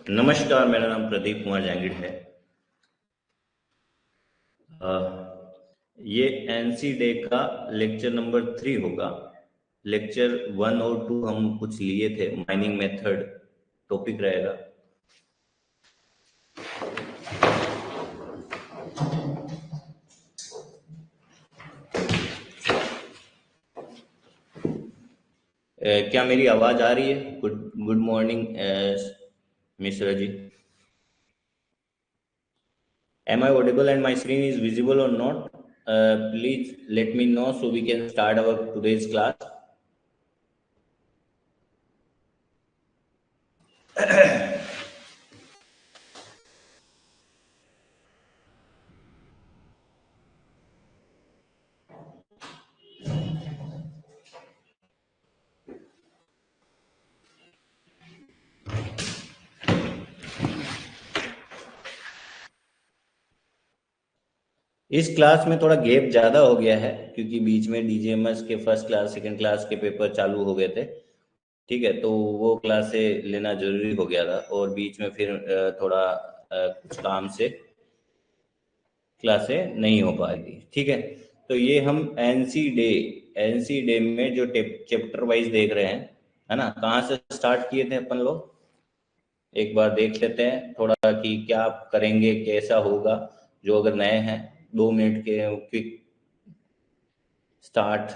नमस्कार, मेरा नाम प्रदीप कुमार जांगिड़ है। अ, ये एनसी डे का लेक्चर नंबर 3 होगा। लेक्चर 1 और 2 हम कुछ लिए थे, माइनिंग मेथड टॉपिक रहेगा। क्या मेरी आवाज़ आ रही है? Good good morning Mishra ji. Am I audible and my screen is visible or not? Please let me know so we can start our today's class. इस क्लास में थोड़ा गैप ज़्यादा हो गया है क्योंकि बीच में डीजीएमएस के फर्स्ट क्लास सेकंड क्लास के पेपर चालू हो गए थे। ठीक है, तो वो क्लासें लेना जरूरी हो गया था और बीच में फिर थोड़ा कुछ काम से क्लासें नहीं हो पाएगी। ठीक है, तो ये हम एनसी डे में जो चैप्टर वाइज देख रहे हैं, है ना, कहाँ से स्टार्ट किए थे अपन लोग, एक बार देख लेते हैं थोड़ा कि क्या करेंगे, कैसा होगा। जो अगर नए हैं, 2 मिनट के क्विक स्टार्ट।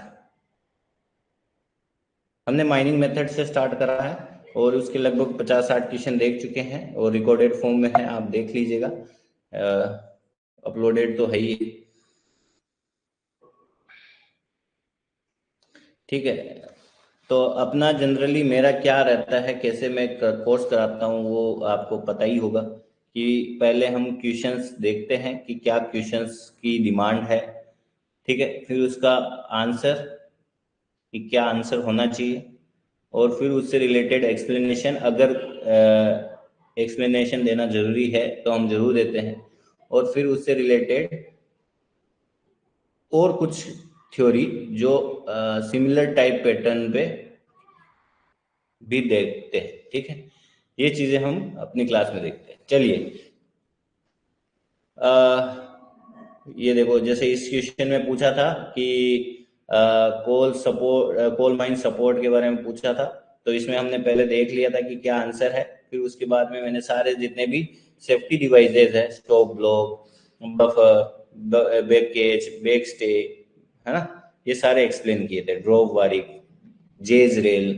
हमने माइनिंग मेथड से स्टार्ट करा है और उसके लगभग 50-60 क्वेश्चन देख चुके हैं और रिकॉर्डेड फॉर्म में है, आप देख लीजिएगा। अपलोडेड तो है ही। ठीक है, तो अपना जनरली मेरा क्या रहता है, कैसे मैं कोर्स कराता हूँ, वो आपको पता ही होगा कि पहले हम क्वेश्चंस देखते हैं कि क्या क्वेश्चंस की डिमांड है। ठीक है, फिर उसका आंसर, कि क्या आंसर होना चाहिए, और फिर उससे रिलेटेड एक्सप्लेनेशन, अगर एक्सप्लेनेशन देना जरूरी है तो हम जरूर देते हैं, और फिर उससे रिलेटेड और कुछ थ्योरी जो सिमिलर टाइप पैटर्न पे भी देखते हैं। ठीक है, ये चीजें हम अपनी क्लास में देखते हैं। चलिए, ये देखो, जैसे इस क्वेश्चन में पूछा था कि कोल माइन सपोर्ट के बारे में पूछा था, तो इसमें हमने पहले देख लिया था कि क्या आंसर है। फिर उसके बाद में मैंने सारे जितने भी सेफ्टी डिवाइसेज है, stop block, buffer, back cage, back stay, है ना, ये सारे एक्सप्लेन किए थे। ड्रॉप वारिक, जेज रेल,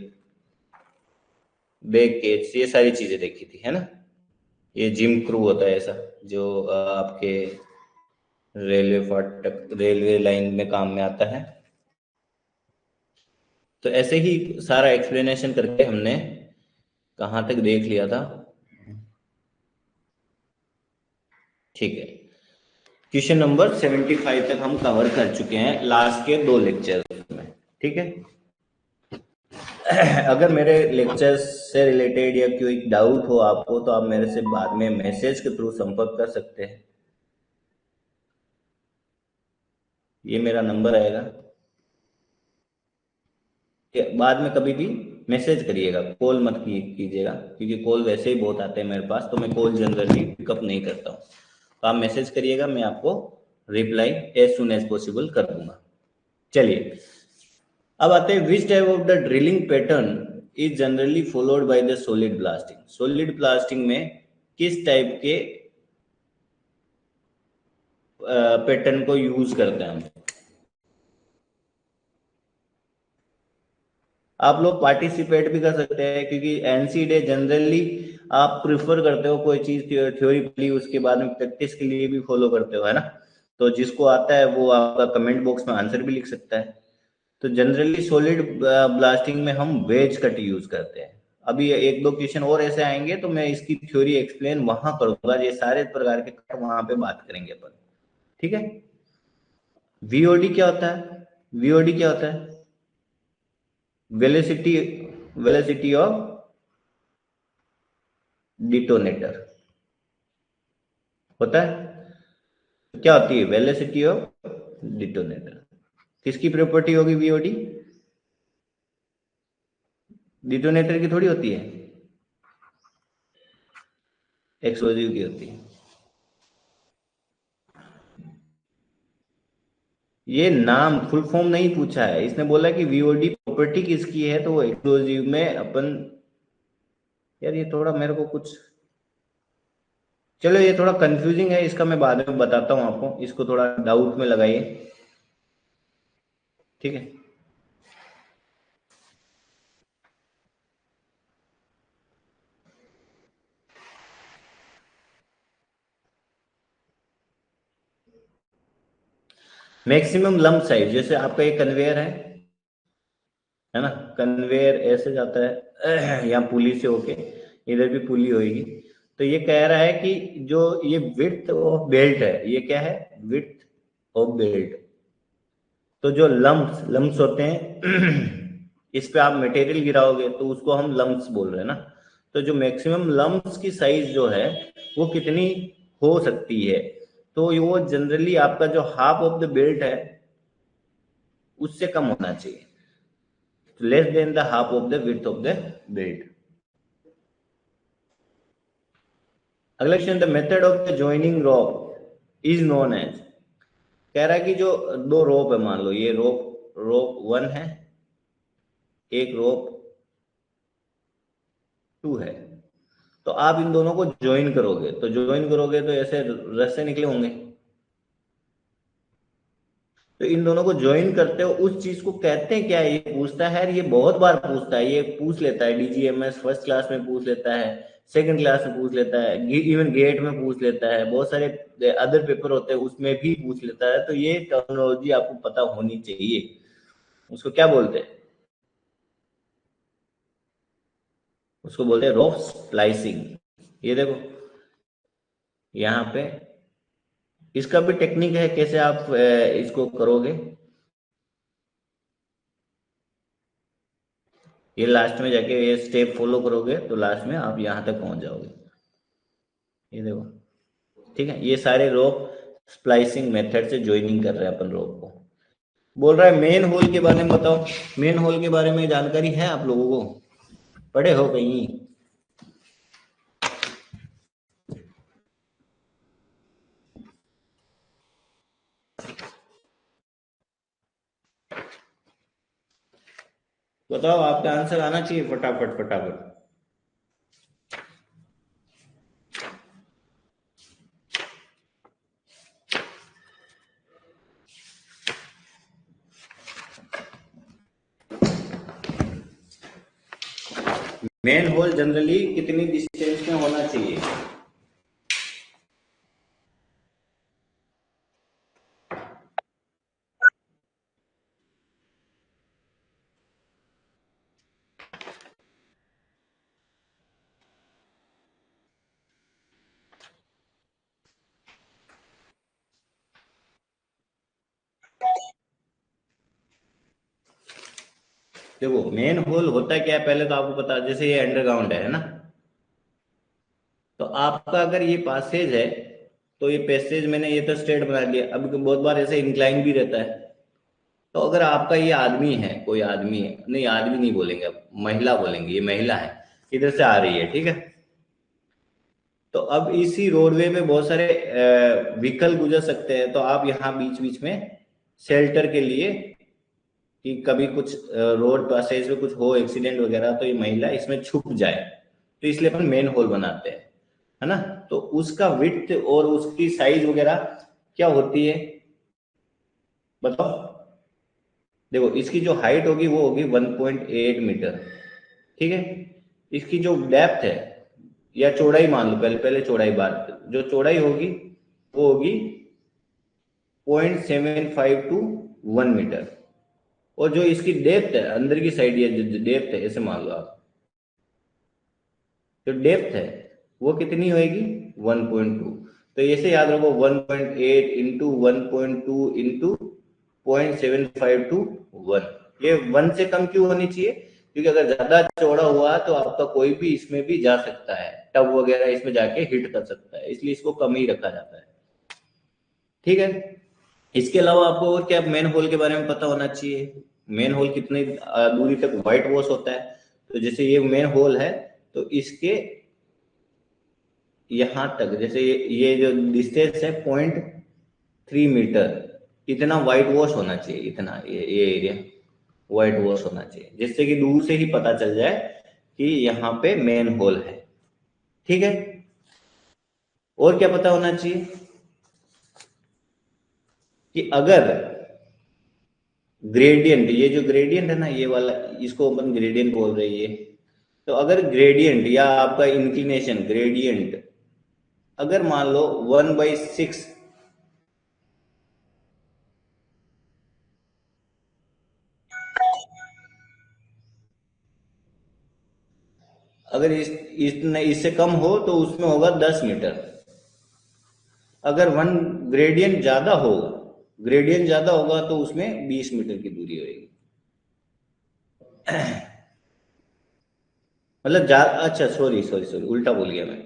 बैक केज, ये सारी चीजें देखी थी, है ना। ये जिम क्रू होता है ऐसा, जो आपके रेलवे फाटक, रेलवे लाइन में काम में आता है। तो ऐसे ही सारा एक्सप्लेनेशन करके हमने कहाँ तक देख लिया था। ठीक है, क्वेश्चन नंबर 75 तक हम कवर कर चुके हैं लास्ट के 2 लेक्चर में। ठीक है, अगर मेरे लेक्चर्स से रिलेटेड या कोई डाउट हो आपको, तो आप मेरे से बाद में मैसेज के थ्रू संपर्क कर सकते हैं। ये मेरा नंबर आएगा, बाद में कभी भी मैसेज करिएगा, कॉल मत कीजिएगा, क्योंकि कॉल वैसे ही बहुत आते हैं मेरे पास, तो मैं कॉल जनरली पिकअप नहीं करता हूँ। तो आप मैसेज करिएगा, मैं आपको reply as soon as possible कर दूंगा। चलिए, अब आते हैं, which type of the drilling pattern is generally followed by the solid blasting. Solid blasting में किस टाइप के पैटर्न को यूज करते हैं हम। आप लोग पार्टिसिपेट भी कर सकते हैं, क्योंकि एनसी डे जनरली आप प्रिफर करते हो कोई चीज थ्योरी पढ़ी, उसके बाद में प्रैक्टिस के लिए भी फॉलो करते हो, है ना। तो जिसको आता है वो आपका कमेंट बॉक्स में आंसर भी लिख सकता है। तो जनरली सॉलिड ब्लास्टिंग में हम वेज कट यूज करते हैं। अभी 1-2 क्वेश्चन और ऐसे आएंगे तो मैं इसकी थ्योरी एक्सप्लेन वहां करूंगा, ये सारे प्रकार के कट वहां पे बात करेंगे अपन। ठीक है, वीओडी क्या होता है? वीओडी क्या होता है? वेलोसिटी, वेलोसिटी ऑफ डिटोनेटर होता है। तो क्या होती है वेलोसिटी ऑफ डिटोनेटर? किसकी प्रॉपर्टी होगी वीओडी? डिटोनेटर की थोड़ी होती है। एक्सप्लोजिव की होती है। ये नाम फुल फॉर्म नहीं पूछा है, इसने बोला कि वीओडी प्रॉपर्टी किसकी है, तो वो एक्सप्लोजिव में अपन, यार ये थोड़ा मेरे को कुछ, चलो ये थोड़ा कंफ्यूजिंग है, इसका मैं बाद में बताता हूँ आपको, इसको थोड़ा डाउट में लगाइए, ठीक है। मैक्सिमम लंप साइज, जैसे आपका ये कन्वेयर है ना, कन्वेयर ऐसे जाता है यहाँ पुली से होके, इधर भी पुली होगी। तो ये कह रहा है कि जो ये विड्थ ऑफ बेल्ट है, ये क्या है, विड्थ ऑफ बेल्ट। तो जो लंप्स लंप्स होते हैं इस पे आप मटेरियल गिराओगे तो उसको हम लंप्स बोल रहे हैं ना। तो जो मैक्सिमम लंप्स की साइज जो है वो कितनी हो सकती है, तो वो जनरली आपका जो हाफ ऑफ द बेल्ट है उससे कम होना चाहिए, less than the half of the width of the belt. अगला question, the method of the joining rope is known as, कह रहा है कि जो दो रोप है, मान लो ये रोप रोप 1 है, एक रोप 2 है, तो आप इन दोनों को ज्वाइन करोगे, तो ज्वाइन करोगे तो ऐसे रस्से निकले होंगे, तो इन दोनों को ज्वाइन करते हो उस चीज को कहते हैं क्या, ये पूछता है, ये बहुत बार पूछता है, ये पूछ लेता है डीजीएमएस फर्स्ट क्लास में पूछ लेता है, सेकंड क्लास में पूछ लेता है, इवन गेट में पूछ लेता है, बहुत सारे अदर पेपर होते हैं उसमें भी पूछ लेता है। तो ये टर्मिनोलॉजी आपको पता होनी चाहिए, उसको क्या बोलते हैं, उसको बोलते हैं रोप स्प्लाइसिंग। ये देखो यहाँ पे इसका भी टेक्निक है, कैसे आप इसको करोगे, ये लास्ट में जाके ये स्टेप फॉलो करोगे तो लास्ट में आप यहाँ तक पहुंच जाओगे। ये देखो, ठीक है, ये सारे रोप स्प्लाइसिंग मेथड से ज्वाइनिंग कर रहे हैं अपन रोप को। बोल रहा है मेन होल के बारे में बताओ, मेन होल के बारे में जानकारी है आप लोगों को, पढ़े हो कहीं? बताओ, आपका आंसर आना चाहिए फटाफट फटाफट। मेन होल जनरली कितनी डिस्टेंस में होना चाहिए? देखो मेन होल होता क्या है, पहले तो आपको पता, जैसे ये अंडरग्राउंड है ना, तो आपका अगर ये पासेज है तो ये पैसेज मैंने ये तो स्ट्रेट बना लिया, अब बहुत बार ऐसे इंक्लाइन भी रहता है, तो अगर आपका ये आदमी है, कोई आदमी है, नहीं आदमी नहीं बोलेंगे, अब महिला बोलेंगे, ये महिला है, इधर से आ रही है, ठीक है। तो अब इसी रोडवे में बहुत सारे व्हीकल गुजर सकते हैं, तो आप यहाँ बीच बीच में शेल्टर के लिए, कि कभी कुछ रोड पैसेज में कुछ हो एक्सीडेंट वगैरह तो ये महिला इसमें छुप जाए, तो इसलिए अपन मेन होल बनाते हैं, है ना। तो उसका विड्थ और उसकी साइज वगैरह क्या होती है बताओ। देखो इसकी जो हाइट होगी वो होगी 1.8 मीटर, ठीक है। इसकी जो डेप्थ है या चौड़ाई मान लो, पहले पहले चौड़ाई बात, जो चौड़ाई होगी वो होगी 0.75 टू 1 मीटर, और जो इसकी डेप्थ है अंदर की साइड, या जो डेप्थ है ऐसे मान लो आप, जो डेप्थ है वो कितनी होगी 1.2। तो ऐसे याद रखो 1.8 इंटू 1.2 इंटू 0.75 टू 1, ये 1 से कम क्यों होनी चाहिए, क्योंकि अगर ज्यादा चौड़ा हुआ तो आपका कोई भी इसमें भी जा सकता है, टब वगैरह इसमें जाके हिट कर सकता है, इसलिए इसको कम ही रखा जाता है, ठीक है। इसके अलावा आपको और क्या मेन होल के बारे में पता होना चाहिए, मेन होल कितनी दूरी तक व्हाइट वॉश होता है, तो जैसे ये मेन होल है तो इसके यहाँ तक, जैसे ये जो डिस्टेंस है 0.3 मीटर, इतना वाइट वॉश होना चाहिए, इतना ये एरिया वाइट वॉश होना चाहिए, जिससे कि दूर से ही पता चल जाए कि यहाँ पे मेन होल है। ठीक है, और क्या पता होना चाहिए कि अगर ग्रेडियंट, ये जो ग्रेडियंट है ना, ये वाला, इसको अपन ग्रेडियंट बोल रहे हैं ये, तो अगर ग्रेडियंट या आपका इंक्लिनेशन ग्रेडियंट अगर मान लो 1/6, अगर इससे कम हो तो उसमें होगा 10 मीटर। अगर वन ग्रेडियंट ज्यादा होगा, ग्रेडियंट ज्यादा होगा तो उसमें 20 मीटर की दूरी होगी। मतलब अच्छा, सॉरी सॉरी सॉरी, उल्टा बोल गया मैं।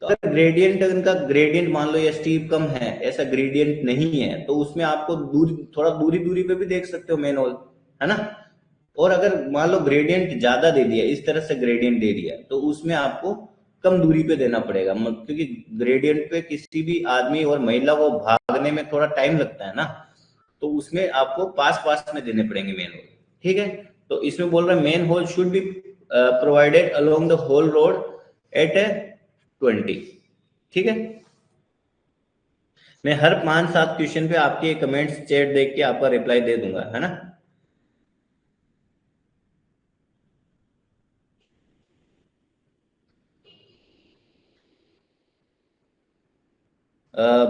तो अगर ग्रेडियंट, इनका ग्रेडियंट मान लो या स्टीप कम है, ऐसा ग्रेडियंट नहीं है, तो उसमें आपको दूरी, थोड़ा दूरी दूरी पे भी देख सकते हो मेन होल, है ना। और अगर मान लो ग्रेडियंट ज्यादा दे दिया, इस तरह से ग्रेडियंट दे दिया, तो उसमें आपको कम दूरी पे देना पड़ेगा, क्योंकि ग्रेडियंट पे किसी भी आदमी और महिला को भागने में थोड़ा टाइम लगता है ना, तो उसमें आपको पास पास में देने पड़ेंगे मेन होल। ठीक है, तो इसमें बोल रहा है manhole should be provided along the haul road at 20। ठीक है, मैं हर 5-7 क्वेश्चन पे आपके कमेंट्स चैट देख के आपका रिप्लाई दे दूंगा, है ना।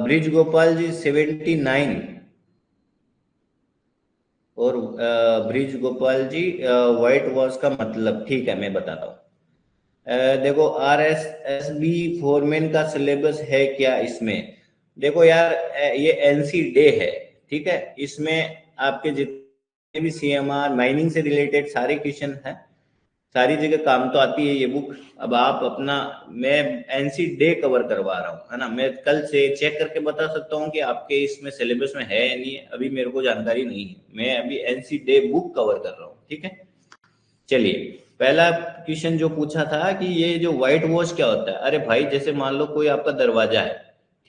ब्रिज गोपाल जी 79। और ब्रिज गोपाल जी, व्हाइट वॉश का मतलब, ठीक है मैं बताता हूँ। देखो RSSB फोरमैन का सिलेबस है क्या इसमें? देखो यार, ये NC डे है, ठीक है। इसमें आपके जितने भी CMR माइनिंग से रिलेटेड सारे क्वेश्चन हैं, सारी जगह काम तो आती है ये बुक। अब आप अपना, मैं NC डे कवर करवा रहा हूँ, है ना। मैं कल से चेक करके बता सकता हूँ कि आपके इसमें सिलेबस में है या नहीं है, अभी मेरे को जानकारी नहीं है, मैं अभी NC डे बुक कवर कर रहा हूँ, ठीक है। चलिए, पहला क्वेश्चन जो पूछा था कि ये जो व्हाइट वॉश क्या होता है। अरे भाई, जैसे मान लो कोई आपका दरवाजा है,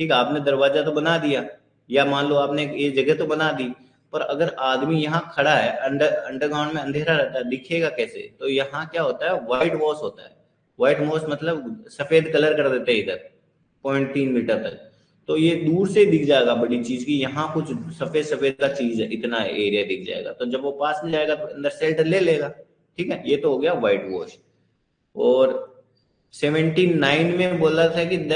ठीक है, आपने दरवाजा तो बना दिया, या मान लो आपने ये जगह तो बना दी, पर अगर आदमी यहाँ खड़ा है, अंडरग्राउंड में अंधेरा रहता है, दिखेगा कैसे? तो यहाँ क्या होता है, व्हाइट वॉश होता है। व्हाइट वॉश मतलब सफेद कलर कर देते हैं इधर 0.3 मीटर तक, तो ये दूर से दिख जाएगा बड़ी चीज की, यहाँ कुछ सफेद सफेद का चीज है, इतना एरिया दिख जाएगा, तो जब वो पास में जाएगा तो अंदर शेल्टर ले लेगा। ठीक है, ये तो हो गया व्हाइट वॉश। और 79 में बोला था कि the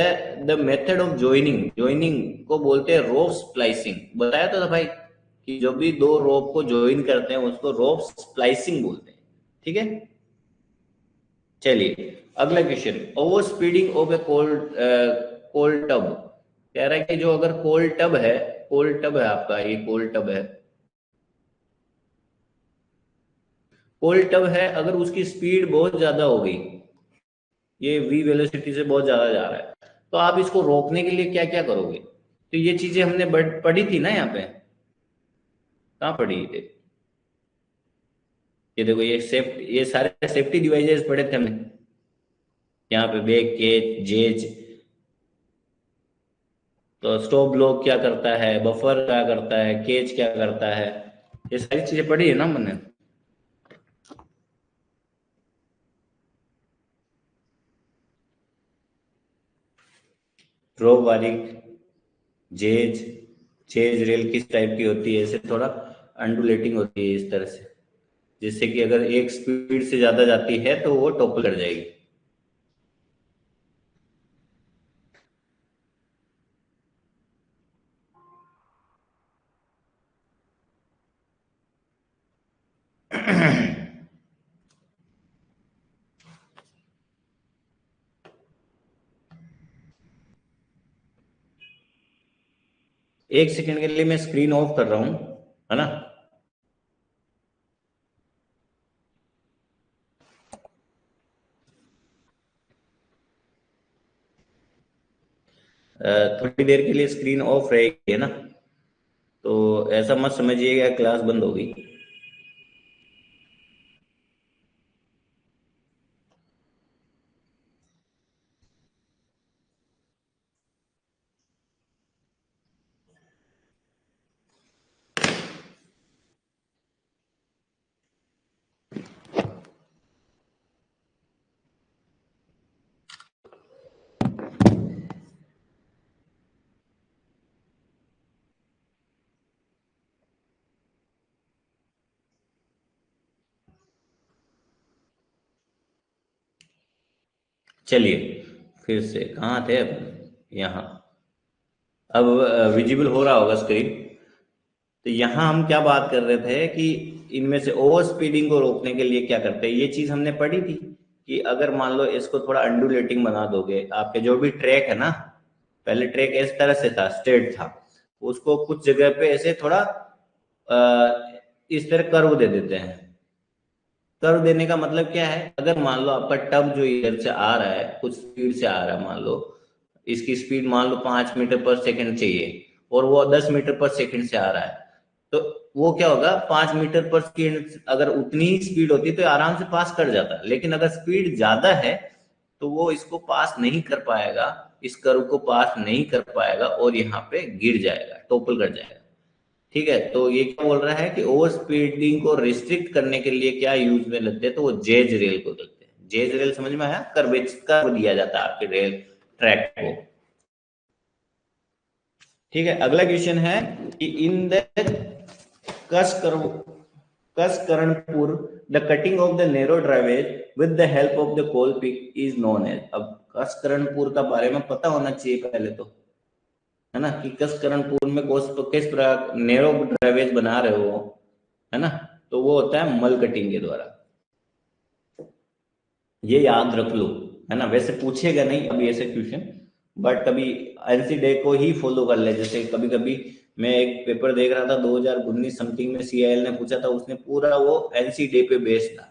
the method of joining, joining को बोलते हैं रोप स्प्लाइसिंग। बताया तो था भाई कि जब भी दो रोप को ज्वाइन करते हैं उसको रोप स्प्लाइसिंग बोलते हैं। ठीक है, चलिए अगला question, over speeding of A cold cold tub. कह रहा है कि जो अगर कोल्ड टब है, कोल्ड टब है आपका, ये कोल्ड टब है, कोल्ड टब है, अगर उसकी स्पीड बहुत ज्यादा हो गई, ये वी वेलोसिटी से बहुत ज्यादा जा रहा है, तो आप इसको रोकने के लिए क्या क्या करोगे? तो ये चीजें हमने पढ़ी थी ना यहाँ पे, कहाँ पढ़ी थी? ये देखो, ये सारे सेफ्टी डिवाइसेस पढ़े थे हमने यहाँ पे, ब्रेक, केज, जेज। तो स्टॉप ब्लॉक क्या करता है, बफर क्या करता है, केज क्या करता है, ये सारी चीजें पढ़ी है ना हमने। ड्रॉप वाली, जेज, जेज रेल किस टाइप की होती है, ऐसे थोड़ा अंडुलेटिंग होती है इस तरह से, जिससे कि अगर एक स्पीड से ज्यादा जाती है तो वो टॉपल कर जाएगी। एक सेकंड के लिए मैं स्क्रीन ऑफ कर रहा हूँ, है ना। थोड़ी देर के लिए स्क्रीन ऑफ रहेगी, है ना। तो ऐसा मत समझिएगा क्लास बंद हो गई। चलिए फिर से कहाँ थे अपन, यहाँ। अब विजिबल हो रहा होगा स्क्रीन। तो यहाँ हम क्या बात कर रहे थे कि इनमें से ओवर स्पीडिंग को रोकने के लिए क्या करते हैं, ये चीज हमने पढ़ी थी कि अगर मान लो इसको थोड़ा अंडुलेटिंग बना दोगे, आपके जो भी ट्रैक है ना, पहले ट्रैक इस तरह से था, स्ट्रेट था, उसको कुछ जगह पे ऐसे थोड़ा इस तरह कर्व दे देते हैं। कर्व देने का मतलब क्या है, अगर मान लो आपका टब जो इधर से आ रहा है, कुछ स्पीड से आ रहा है, मान लो इसकी स्पीड मान लो 5 मीटर पर सेकंड चाहिए, और वो 10 मीटर पर सेकंड से आ रहा है, तो वो क्या होगा, 5 मीटर पर सेकंड अगर उतनी ही स्पीड होती तो आराम से पास कर जाता, लेकिन अगर स्पीड ज्यादा है तो वो इसको पास नहीं कर पाएगा, इस कर्व को पास नहीं कर पाएगा, और यहाँ पे गिर जाएगा, टोपल कर जाएगा। ठीक है, तो ये क्या बोल रहा है कि ओवर स्पीडिंग को रिस्ट्रिक्ट करने के लिए क्या यूज में लगते हैं, तो वो जेज रेल को लगते हैं। जेज रेल समझ में आया, कर्व दिया जाता है आपके रेल ट्रैक को। ठीक है, अगला क्वेश्चन है कि इन द कसकरणपुर the cutting of the narrow driveways with the help of the coal pick is known as. अब कसकरणपुर का बारे में पता होना चाहिए पहले तो, है ना, कि कसकरणपुर में किस प्रकार नैरो ड्राइवेज बना रहे हो, है ना, तो वो होता है मल कटिंग के द्वारा। ये याद रख लो, है ना, वैसे पूछेगा नहीं अभी ऐसे क्वेश्चन, बट कभी एनसी डे को ही फॉलो कर ले। जैसे कभी कभी मैं एक पेपर देख रहा था 2019 समथिंग में, सीआईएल ने पूछा था, उसने पूरा वो एनसी डे पे बेस्ड था,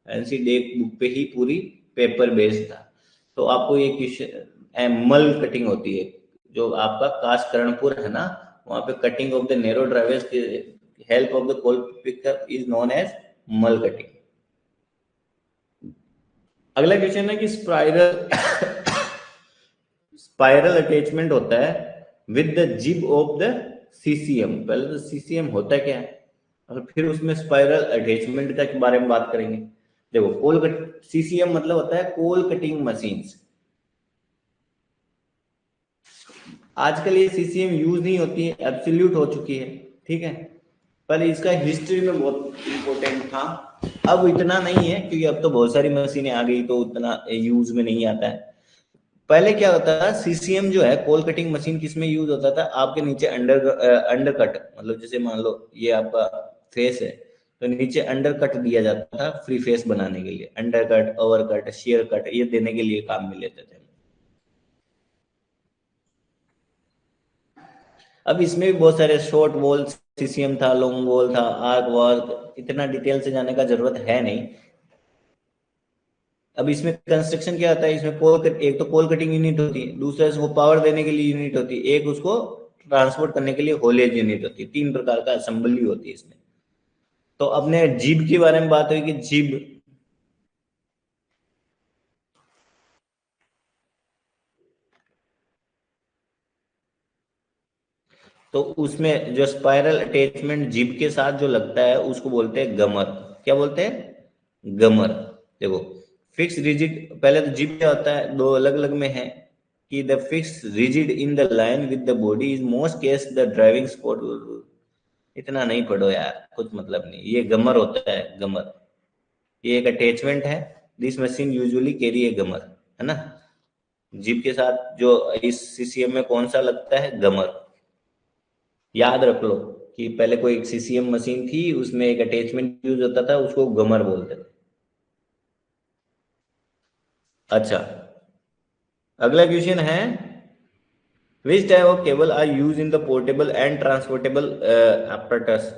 एनसी डे बुक पे ही पूरी पेपर बेस्ड था। तो आपको ये क्वेश्चन मल कटिंग होती है, जो आपका काशकरणपुर है ना, वहां पे cutting of the narrow driveways help of the coal pickup is known as मल कटिंग। अगला क्वेश्चन है कि स्पाइरल स्पाइरल अटैचमेंट होता है with the jib of the CCM. पहले तो सीसीएम होता क्या है, और फिर उसमें स्पाइरल अटैचमेंट का बारे में बात करेंगे। देखो, कोल कट, सीसीएम मतलब होता है कोल कटिंग मशीन्स। आजकल ये सीसीएम यूज नहीं होती है, एब्सोल्यूट हो चुकी है, ठीक है, पर इसका हिस्ट्री में बहुत इंपॉर्टेंट था। अब इतना नहीं है क्योंकि अब तो बहुत सारी मशीनें आ गई, तो उतना यूज में नहीं आता है। पहले क्या होता था, सीसीएम जो है कोल कटिंग मशीन, किसमें यूज होता था, आपके नीचे अंडर कट, मतलब जैसे मान लो ये आपका फेस है, तो नीचे अंडर कट दिया जाता था फ्री फेस बनाने के लिए, under cut, over cut, share cut, ये देने के लिए काम में लेते थे। अब इसमें भी बहुत सारे शॉर्ट वॉल सीसीएम था, लॉन्ग वॉल था, आर्क वर्क, इतना डिटेल से जाने का जरूरत है नहीं। अब इसमें कंस्ट्रक्शन क्या आता है, इसमें एक तो कोल कटिंग यूनिट होती है, दूसरा इसको पावर देने के लिए यूनिट होती है, एक उसको ट्रांसपोर्ट करने के लिए होलेज यूनिट होती है। तीन प्रकार का असेंबली होती है इसमें। तो अपने जीब के बारे में बात हुई कि जीब, तो उसमें जो स्पाइरल अटैचमेंट जीब के साथ जो लगता है उसको बोलते हैं गमर। क्या बोलते हैं, गमर। देखो, फिक्स रिजिड, पहले तो जीब क्या होता है, दो अलग अलग में है कि the fix rigid in the line with the body is most case the driving spot. इतना नहीं पढ़ो यार, कुछ मतलब नहीं, ये गमर होता है, गमर। ये एक अटैचमेंट है, this machine usually carry a gummer, है ना। जीप के साथ जो इस सीसीएम में कौन सा लगता है, गमर। याद रख लो कि पहले कोई एक सीसीएम मशीन थी, उसमें एक अटैचमेंट यूज होता था, उसको गमर बोलते थे। अच्छा, अगला क्वेश्चन है, which type of cable are use in the portable and transportable apparatus।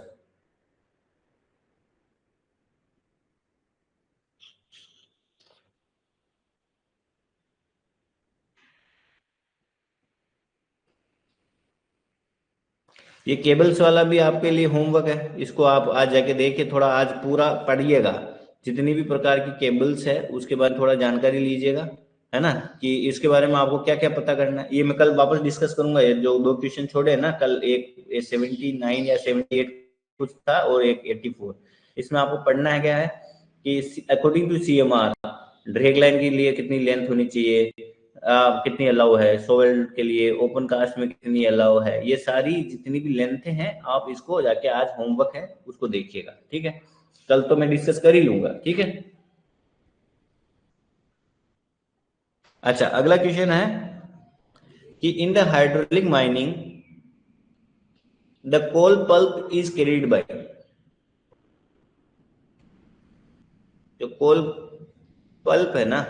ये केबल्स वाला भी आपके लिए होमवर्क है, इसको आप आज जाके देखिए, थोड़ा आज पूरा पढ़िएगा, जितनी भी प्रकार की केबल्स है उसके बारे में थोड़ा जानकारी लीजिएगा, है ना, कि इसके बारे में आपको क्या क्या पता करना है। ये मैं कल वापस डिस्कस करूंगा, ये जो दो क्वेश्चन छोड़े हैं ना कल, एक 79 या 78 कुछ था, और एक 84। इसमें आपको पढ़ना है क्या है कि according to CMR dragline के लिए कितनी लेंथ होनी चाहिए, कितनी अलाउ है, सोवेल के लिए ओपन कास्ट में कितनी अलाउ है, ये सारी जितनी भी लेंथ हैं आप इसको जाके आज होमवर्क है उसको देखिएगा, ठीक है। कल तो मैं डिस्कस कर ही लूंगा, ठीक है। अच्छा, अगला क्वेश्चन है कि in the hydraulic mining the coal pulp is carried by, जो कोल पल्प है ना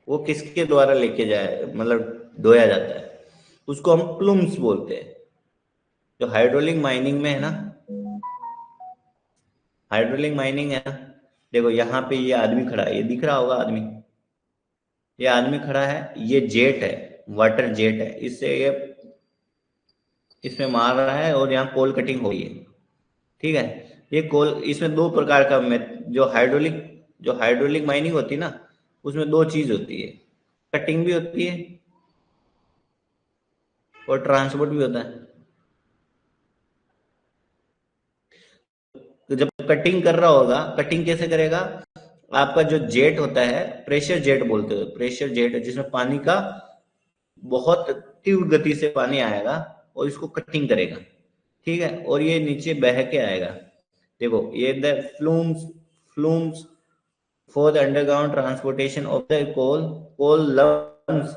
वो किसके द्वारा लेके जाए, मतलब ढोया जाता है, उसको हम प्लूम्स बोलते हैं। जो हाइड्रोलिक माइनिंग में है ना, हाइड्रोलिक माइनिंग है ना, देखो यहाँ पे ये आदमी खड़ा है, ये दिख रहा होगा आदमी, ये आदमी खड़ा है, ये जेट है, वाटर जेट है, इससे ये इसमें मार रहा है और यहाँ कोल कटिंग हो रही है। ठीक है, ये कोल, इसमें दो प्रकार का जो हाइड्रोलिक माइनिंग होती है ना, उसमें दो चीज होती है, कटिंग भी होती है और ट्रांसपोर्ट भी होता है। तो जब कटिंग कर रहा होगा, कटिंग कैसे करेगा, आपका जो जेट होता है, प्रेशर जेट बोलते हो, प्रेशर जेट है जिसमें पानी का बहुत तीव्र गति से पानी आएगा और इसको कटिंग करेगा। ठीक है, और ये नीचे बह के आएगा। देखो ये the flumes flumes for the underground transportation of the coal lumps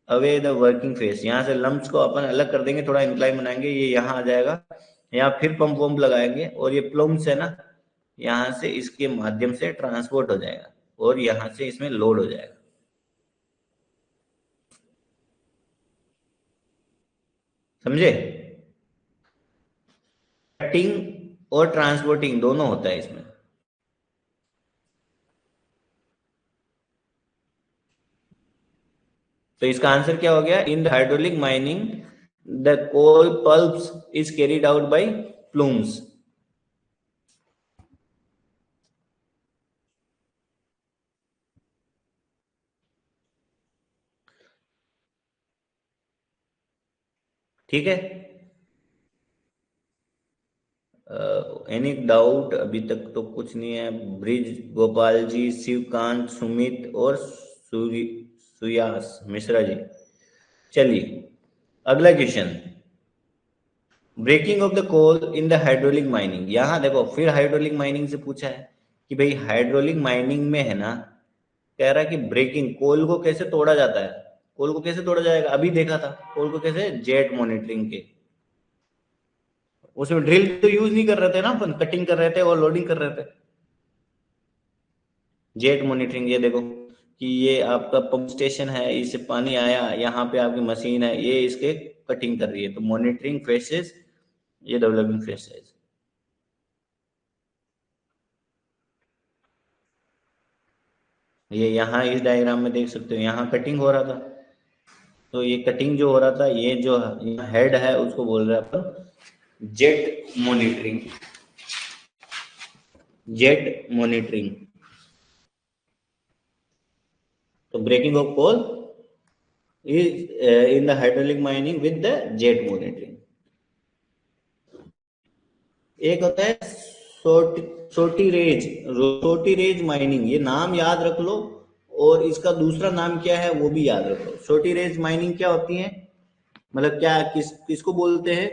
away the working face. यहाँ से लम्स को अपन अलग कर देंगे, थोड़ा इंक्लाइन बनाएंगे, ये यहाँ आ जाएगा, यहाँ फिर पंप वम्प लगाएंगे और ये प्लम्स है ना, यहाँ से इसके माध्यम से ट्रांसपोर्ट हो जाएगा और यहाँ से इसमें लोड हो जाएगा। समझे? कटिंग और ट्रांसपोर्टिंग दोनों होता है इसमें। तो इसका आंसर क्या हो गया, in the hydraulic mining the coal pulps is carried out by flumes. ठीक है, एनी डाउट? अभी तक तो कुछ नहीं है। ब्रिज गोपाल जी, शिवकांत, सुमित और सुयास मिश्रा जी। चलिए अगला question, breaking of the coal in the hydraulic mining. यहाँ देखो फिर हाइड्रोलिक माइनिंग से पूछा है कि भाई हाइड्रोलिक माइनिंग में है ना, कह रहा है कि ब्रेकिंग, कोल को कैसे तोड़ा जाता है, कोल को कैसे तोड़ा जाएगा, अभी देखा था कोल को कैसे, जेट मॉनिटरिंग के, उसमें ड्रिल तो यूज नहीं कर रहे थे ना अपन, कटिंग कर रहे थे और लोडिंग कर रहे थे। जेट मॉनिटरिंग, ये देखो कि ये आपका पंप स्टेशन है, इससे पानी आया, यहाँ पे आपकी मशीन है, ये इसके कटिंग कर रही है, तो मॉनिटरिंग फेसेस, ये डेवलपिंग फेसेस। ये यहाँ इस डायग्राम में देख सकते हो, यहाँ कटिंग हो रहा था, तो ये कटिंग जो हो रहा था, ये जो हेड है उसको बोल रहे हैं अपन जेट मॉनिटरिंग, जेट मॉनिटरिंग। तो breaking of coal is in the hydraulic mining with the jet monitoring. एक होता है सोटी रेज माइनिंग, ये नाम याद रख लो, और इसका दूसरा नाम क्या है वो भी याद रख लो। सोटी रेज माइनिंग क्या होती है, मतलब क्या, किसको बोलते हैं,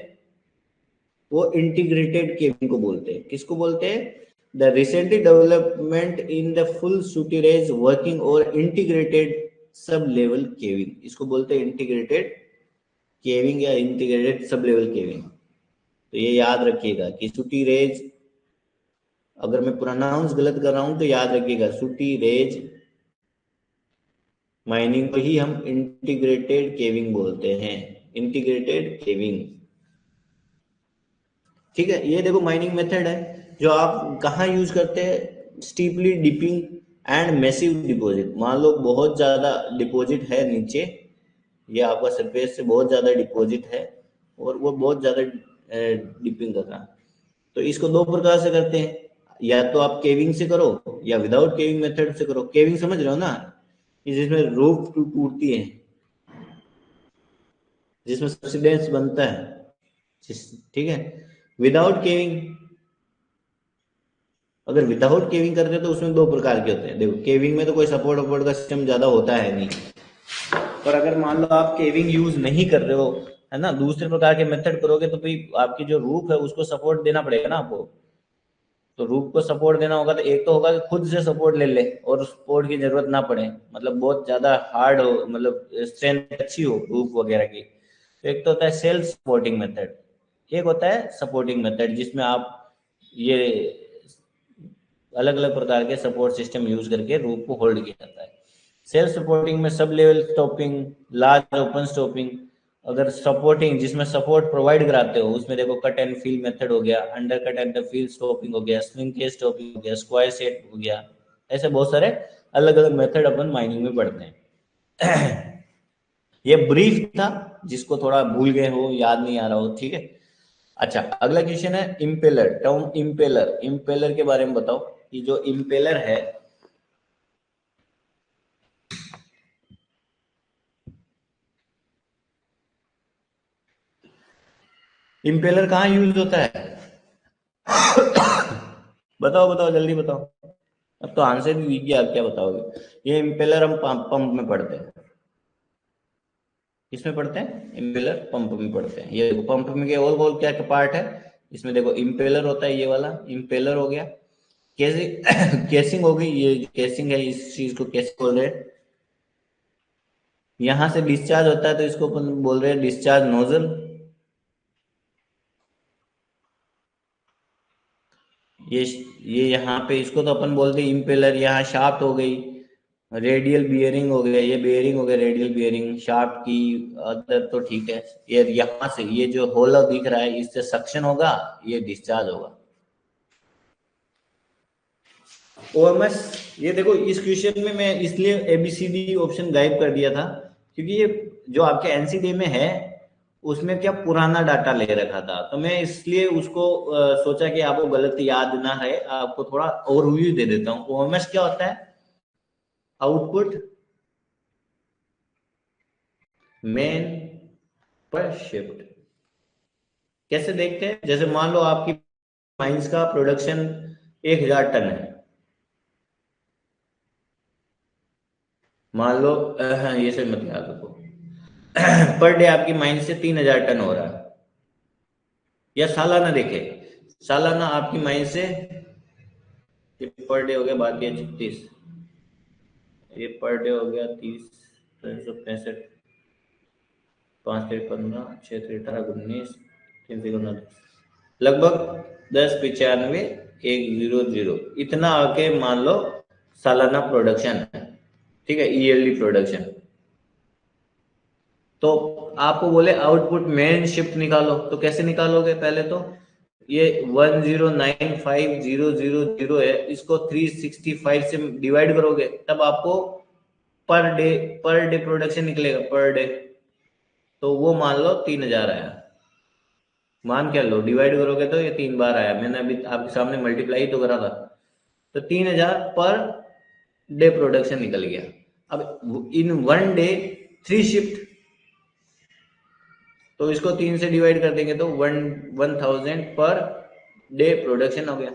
वो इंटीग्रेटेड केविंग को बोलते हैं। किसको बोलते हैं, the recently development in the full सुटीरेज वर्किंग और इंटीग्रेटेड सब लेवल केविंग, इसको बोलते हैं इंटीग्रेटेड केविंग या इंटीग्रेटेड सब लेवल केविंग। तो ये याद रखिएगा कि सुटीरेज, अगर मैं प्रोनाउंस गलत कर रहा हूं तो याद रखिएगा, सुटीरेज माइनिंग को ही हम इंटीग्रेटेड केविंग बोलते हैं, इंटीग्रेटेड केविंग। ठीक है, ये देखो माइनिंग मेथड है जो आप कहाँ यूज करते हैं, steeply dipping and massive deposit. मान लो बहुत ज्यादा डिपॉजिट है नीचे, ये आपका सरफेस से बहुत ज्यादा डिपॉजिट है और वो बहुत ज्यादा डिपिंग कर रहा है, तो इसको दो प्रकार से करते हैं, या तो आप केविंग से करो या विदाउट केविंग मेथड से करो। केविंग समझ रहे हो ना, जिसमें रूफ टूटती है, जिसमें सब्सिडेंस बनता है, ठीक है। विदाउट केविंग, अगर विदाउट केविंग करते हैं तो उसमें दो प्रकार के होते हैं। देखो केविंग में तो कोई सपोर्ट वपोर्ट का सिस्टम ज्यादा होता है नहीं, पर अगर मान लो आप केविंग यूज नहीं कर रहे हो, है ना, दूसरे प्रकार के मेथड करोगे, तो भाई आपकी जो रूफ है उसको सपोर्ट देना पड़ेगा ना आपको। तो रूफ को सपोर्ट देना होगा तो एक तो होगा कि खुद से सपोर्ट ले ले और सपोर्ट की जरूरत ना पड़े, मतलब बहुत ज्यादा हार्ड हो, मतलब स्ट्रेंथ अच्छी हो रूफ वगैरह की। तो एक तो होता है सेल्फ सपोर्टिंग मेथड, एक होता है सपोर्टिंग मेथड जिसमें आप ये अलग अलग प्रकार के सपोर्ट सिस्टम यूज करके रूफ को होल्ड किया जाता है। सेल्फ सपोर्टिंग में sub level stopping, large open stopping. अगर सपोर्टिंग जिसमें सपोर्ट प्रोवाइड कराते हो उसमें देखो कट एंड फील मेथड हो गया, under cut and feel stopping हो गया, स्विंग के स्टॉपिंग हो गया, स्क्वायर सेट हो गया, ऐसे बहुत सारे अलग अलग मेथड अपन माइनिंग में पढ़ते हैं। ये ब्रीफ था, जिसको थोड़ा भूल गए हो, याद नहीं आ रहा हो, ठीक है। अच्छा, अगला क्वेश्चन है इम्पेलर, टर्म इम्पेलर, इम्पेलर के बारे में बताओ कि जो इम्पेलर है, इम्पेलर कहाँ यूज होता है? बताओ बताओ जल्दी बताओ। अब तो आंसर भी दीजिए, आप क्या बताओगे? ये इम्पेलर हम पंप में पढ़ते हैं। किसमें पढ़ते हैं? इम्पेलर पंप में पढ़ते हैं। ये देखो पंप में के और गोल क्या क्या पार्ट है, इसमें देखो इम्पेलर होता है, ये वाला इम्पेलर हो गया। केसिंग केसिंग हो गई, ये केसिंग है, इस चीज को केसिंग बोल रहे हैं। यहाँ से डिस्चार्ज होता है तो इसको अपन बोल रहे हैं डिस्चार्ज नोजल। ये ये यहाँ पे इसको तो अपन बोलते हैं इम्पेलर। यहाँ शाफ्ट हो गई, रेडियल बियरिंग हो गया, ये बियरिंग हो गया, रेडियल बियरिंग शाफ्ट की। अदर तो ठीक है। ये यहाँ से ये जो होल दिख रहा है इससे सक्शन होगा, ये डिस्चार्ज होगा। ओएमएस, ये देखो इस क्वेश्चन में मैं इसलिए एबीसीडी ऑप्शन गायब कर दिया था क्योंकि ये जो आपके एनसीडी में है उसमें क्या पुराना डाटा ले रखा था, तो मैं इसलिए उसको सोचा कि आपको गलत याद ना है, आपको थोड़ा ओवरव्यू दे देता हूँ। ओएमएस क्या होता है? आउटपुट मेन पर शिफ्ट। कैसे देखते हैं? जैसे मान लो आपकी माइंस का प्रोडक्शन 1000 टन है, मान लो हाँ, ये से मत याद रखो। पर डे आपकी माइंस से 3000 टन हो रहा है, या सालाना देखे, सालाना आपकी माइंस से पर डे हो गया 12×36, ये पर डे हो गया 30, 365, 5×3 15, 6×3 18, 19, 3×3 लगभग 1095,100 इतना आके मान लो सालाना प्रोडक्शन है, ठीक है, ईयरली प्रोडक्शन। तो आपको बोले आउटपुट मेन शिफ्ट निकालो, तो कैसे निकालोगे? पहले तो ये 1095000 है, इसको 365 से डिवाइड करोगे तब आपको पर डे प्रोडक्शन निकलेगा, पर डे। तो वो मान लो 3000 आया, मान क्या लो, डिवाइड करोगे तो ये 3 बार आया, मैंने अभी आपके सामने मल्टीप्लाई तो करा था। तो 3000 पर डे प्रोडक्शन निकल गया। अब इन वन डे 3 शिफ्ट, तो इसको 3 से डिवाइड कर देंगे तो 1000 पर डे प्रोडक्शन हो गया।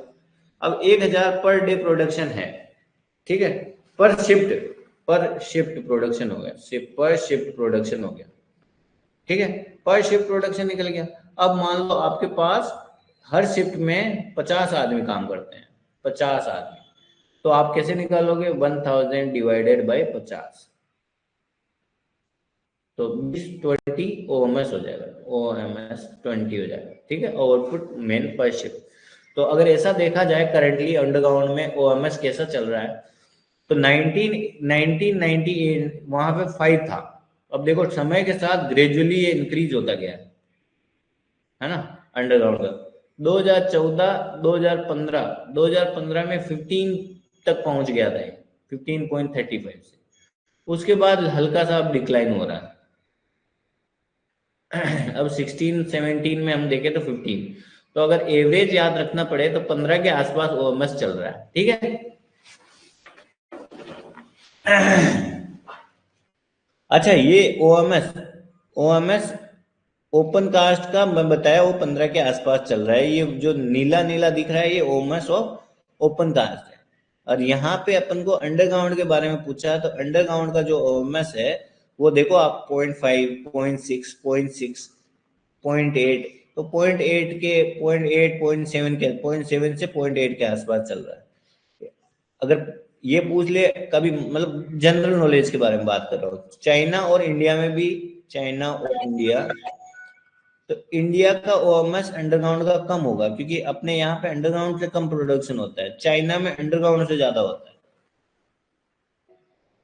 अब 1000 पर डे प्रोडक्शन है, ठीक है, पर शिफ्ट प्रोडक्शन हो गया, पर शिफ्ट प्रोडक्शन हो गया, ठीक है, पर शिफ्ट प्रोडक्शन निकल गया। अब मान लो आपके पास हर शिफ्ट में 50 आदमी काम करते हैं, 50 आदमी, तो आप कैसे निकालोगे? 1000 डिवाइडेड बाई 50, तो 20 ओएमएस हो जाएगा, ओएमएस 20 हो जाएगा, ठीक है, आउटपुट मेन पर शिफ्ट। तो अगर ऐसा देखा जाए करंटली अंडरग्राउंड में ओएमएस कैसा चल रहा है, तो 1998 वहां पे 5 था। अब देखो समय के साथ ग्रेजुअली ये इंक्रीज होता गया है ना, अंडरग्राउंड का। 2014, 2015, 2015 में 15 तक पहुंच गया था, 15.35 से। उसके बाद हल्का सा अब डिक्लाइन हो रहा है। अब 16 17 में हम देखें तो 15, तो अगर एवरेज याद रखना पड़े तो 15 के आसपास ओएमएस चल रहा है, ठीक है। अच्छा, ये ओएमएस ओएमएस ओपन कास्ट का मैं बताया वो 15 के आसपास चल रहा है। ये जो नीला नीला दिख रहा है ये ओएमएस ऑफ ओपन कास्ट है। और यहाँ पे अपन को अंडरग्राउंड के बारे में पूछा है, तो अंडरग्राउंड का जो ओएमएस है वो देखो आप 0.5, 0.6, 0.6, 0.8, तो 0.8 के 0.8 0.7 के 0.7 से 0.8 के आसपास चल रहा है। अगर ये पूछ ले कभी, मतलब जनरल नॉलेज के बारे में बात कर रहा हूँ, चाइना और इंडिया में भी, चाइना और इंडिया, तो इंडिया का ओएमएस अंडरग्राउंड का कम होगा क्योंकि अपने यहाँ पे अंडरग्राउंड से कम प्रोडक्शन होता है, चाइना में अंडरग्राउंड से ज्यादा होता है।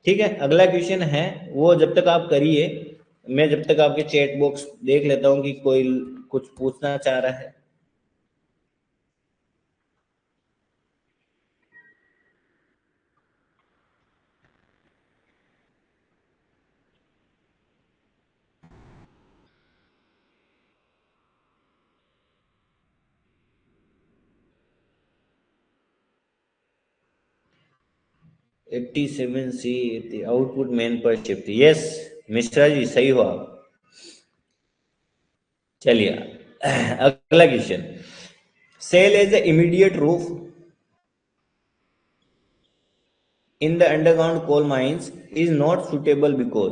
ठीक है, अगला क्वेश्चन है वो जब तक आप करिए, मैं जब तक आपके चैट बॉक्स देख लेता हूँ कि कोई कुछ पूछना चाह रहा है। Eighty seven C output main पर शिफ्ट, यस मिश्रा जी सही हो आप। चलिए अगला question, cell as a immediate roof in the underground coal mines is not suitable because,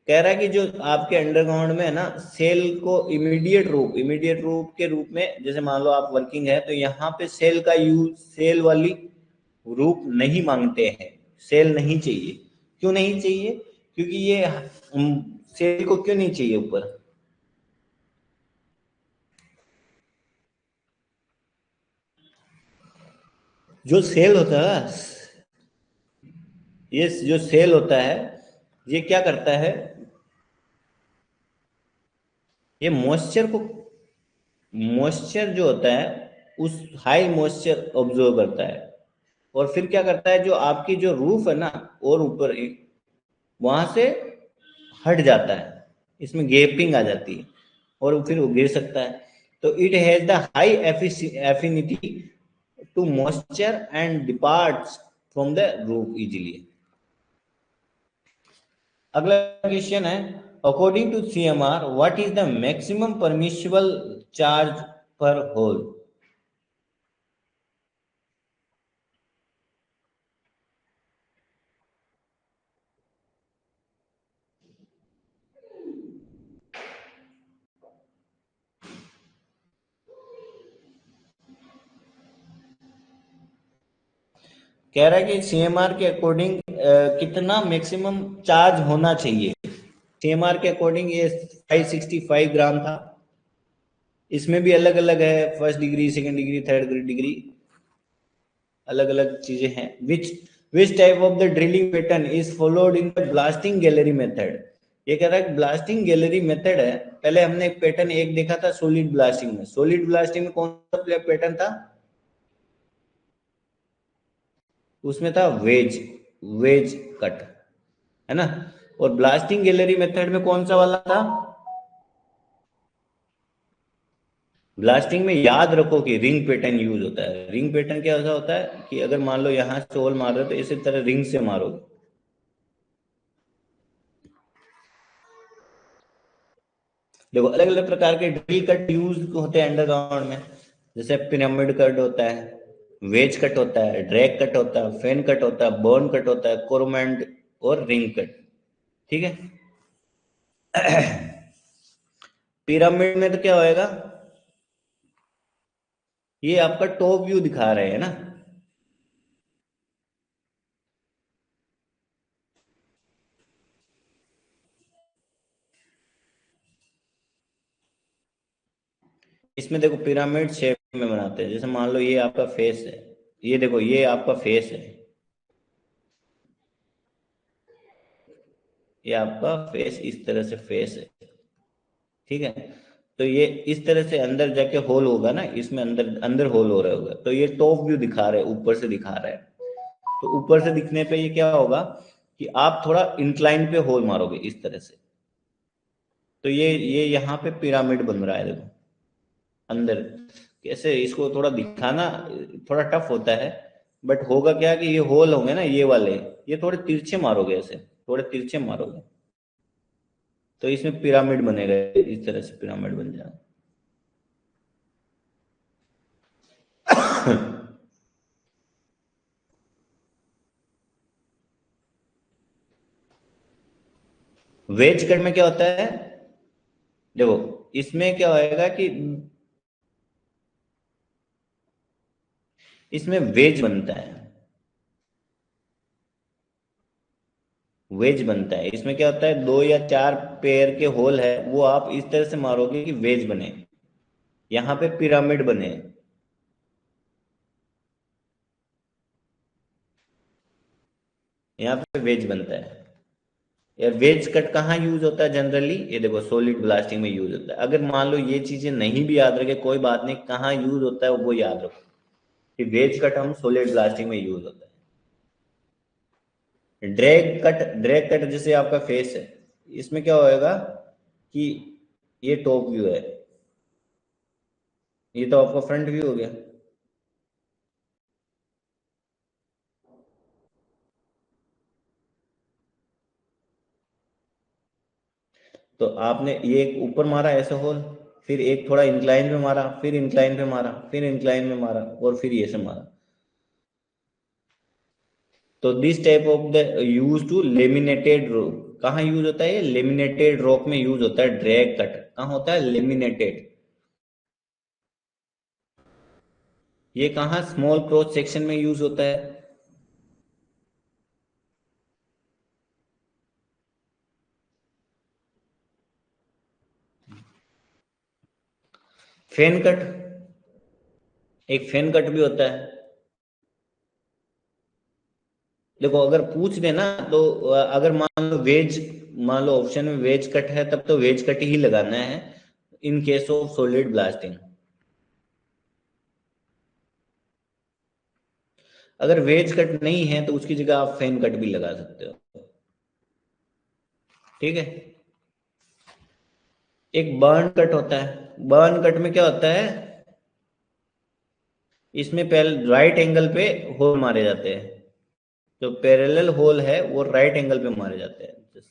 कह रहा है कि जो आपके अंडरग्राउंड में है ना, सेल को इमीडिएट रूप के रूप में, जैसे मान लो आप वर्किंग है तो यहाँ पे सेल का यूज, सेल वाली रूप नहीं मांगते हैं, सेल नहीं चाहिए। क्यों नहीं चाहिए? क्योंकि ये सेल को क्यों नहीं चाहिए ऊपर? जो सेल होता है, ये जो सेल होता है, ये क्या करता है, ये मॉइस्चर को, मॉइस्चर जो होता है उस हाई मॉइस्चर ऑब्जर्व करता है, और फिर क्या करता है, जो आपकी जो रूफ है ना और ऊपर वहां से हट जाता है, इसमें गैपिंग आ जाती है और फिर वो गिर सकता है। तो it has the high affinity to moisture and departs from the roof easily. अगला क्वेश्चन है, according to CMR what is the maximum permissible charge per hole? कह रहा है कि सीएमआर के अकॉर्डिंग कितना मैक्सिमम चार्ज होना चाहिए। सीएमआर के अकॉर्डिंग ये 565 ग्राम था। इसमें भी अलग अलग है, first degree, second degree, third degree, अलग अलग चीजें हैं। Which type of the drilling pattern is followed in the blasting gallery method? ये कह रहा है ब्लास्टिंग गैलरी मेथड है, पहले हमने एक पैटर्न एक देखा था सॉलिड ब्लास्टिंग में। सॉलिड ब्लास्टिंग में कौन सा पैटर्न था? उसमें था वेज, वेज कट, है ना। और ब्लास्टिंग गैलरी मेथड में कौन सा वाला था? ब्लास्टिंग में याद रखो कि रिंग पैटर्न यूज होता है। रिंग पैटर्न क्या ऐसा होता है कि अगर मान लो यहां से होल मार रहे हो तो इसी तरह रिंग से मारोगे। देखो अलग अलग प्रकार के ड्रिल कट यूज होते हैं अंडरग्राउंड में, जैसे पिरामिड कट होता है, वेज कट होता है, ड्रैग कट होता है, फैन कट होता है, बर्न कट होता है, कोरोमेंट और रिंग कट। ठीक है। पिरामिड में तो क्या होएगा, ये आपका टॉप व्यू दिखा रहे हैं ना। इसमें देखो पिरामिड शेप में बनाते हैं, जैसे मान लो ये आपका फेस है, ये देखो ये आपका फेस है, ये आपका फेस इस तरह से फेस है। ठीक है। तो ये इस तरह से अंदर जाके होल होगा ना, इसमें अंदर अंदर होल हो रहा होगा, तो ये टॉप व्यू दिखा रहे हैं, ऊपर से दिखा रहा है। तो ऊपर से दिखने पे ये क्या होगा कि आप थोड़ा इंक्लाइन पे होल मारोगे इस तरह से, तो ये यहाँ पे पिरामिड बन रहा है देखो अंदर। कैसे इसको थोड़ा दिखाना थोड़ा टफ होता है, बट होगा क्या कि ये होल होंगे ना ये वाले, ये थोड़े तिरछे मारोगे, ऐसे थोड़े तिरछे मारोगे तो इसमें पिरामिड बनेगा, इस तरह से पिरामिड बन जाएगा। वेज कट में क्या होता है, देखो इसमें क्या होएगा कि इसमें वेज बनता है, वेज बनता है। इसमें क्या होता है, 2 या 4 पेयर के होल है, वो आप इस तरह से मारोगे कि वेज बने, यहाँ पे पिरामिड बने। यहाँ पे वेज बनता है। यार वेज कट कहाँ यूज होता है जनरली, ये देखो सॉलिड ब्लास्टिंग में यूज होता है। अगर मान लो ये चीजें नहीं भी याद रखे कोई बात नहीं, कहाँ यूज होता है वो याद रखो कि वेज कट हम सॉलिड ब्लास्टिंग में यूज होता है। ड्रैग कट जैसे आपका फेस है, इसमें क्या होएगा कि ये टॉप व्यू है, ये तो आपका फ्रंट व्यू हो गया। तो आपने ये एक ऊपर मारा ऐसे होल, फिर एक थोड़ा इंक्लाइन पे मारा, फिर इंक्लाइन पे मारा, फिर इंक्लाइन में मारा, और फिर ये से मारा। तो this type of the use to laminated rock, कहाँ यूज होता है, ये लेमिनेटेड रॉक में यूज होता है। ड्रैग कट कहाँ होता है, लेमिनेटेड। ये कहाँ स्मॉल क्रॉस सेक्शन में यूज होता है। फेन कट, एक फेन कट भी होता है। देखो अगर पूछ देना तो अगर मान लो ऑप्शन में वेज कट है, तब तो वेज कट ही लगाना है in case of solid blasting. अगर वेज कट नहीं है तो उसकी जगह आप फेन कट भी लगा सकते हो। ठीक है। एक बर्न कट होता है। बर्न कट में क्या होता है, इसमें पहले राइट एंगल पे होल मारे जाते हैं। जो पैरेलल होल है वो राइट एंगल पे मारे जाते हैं,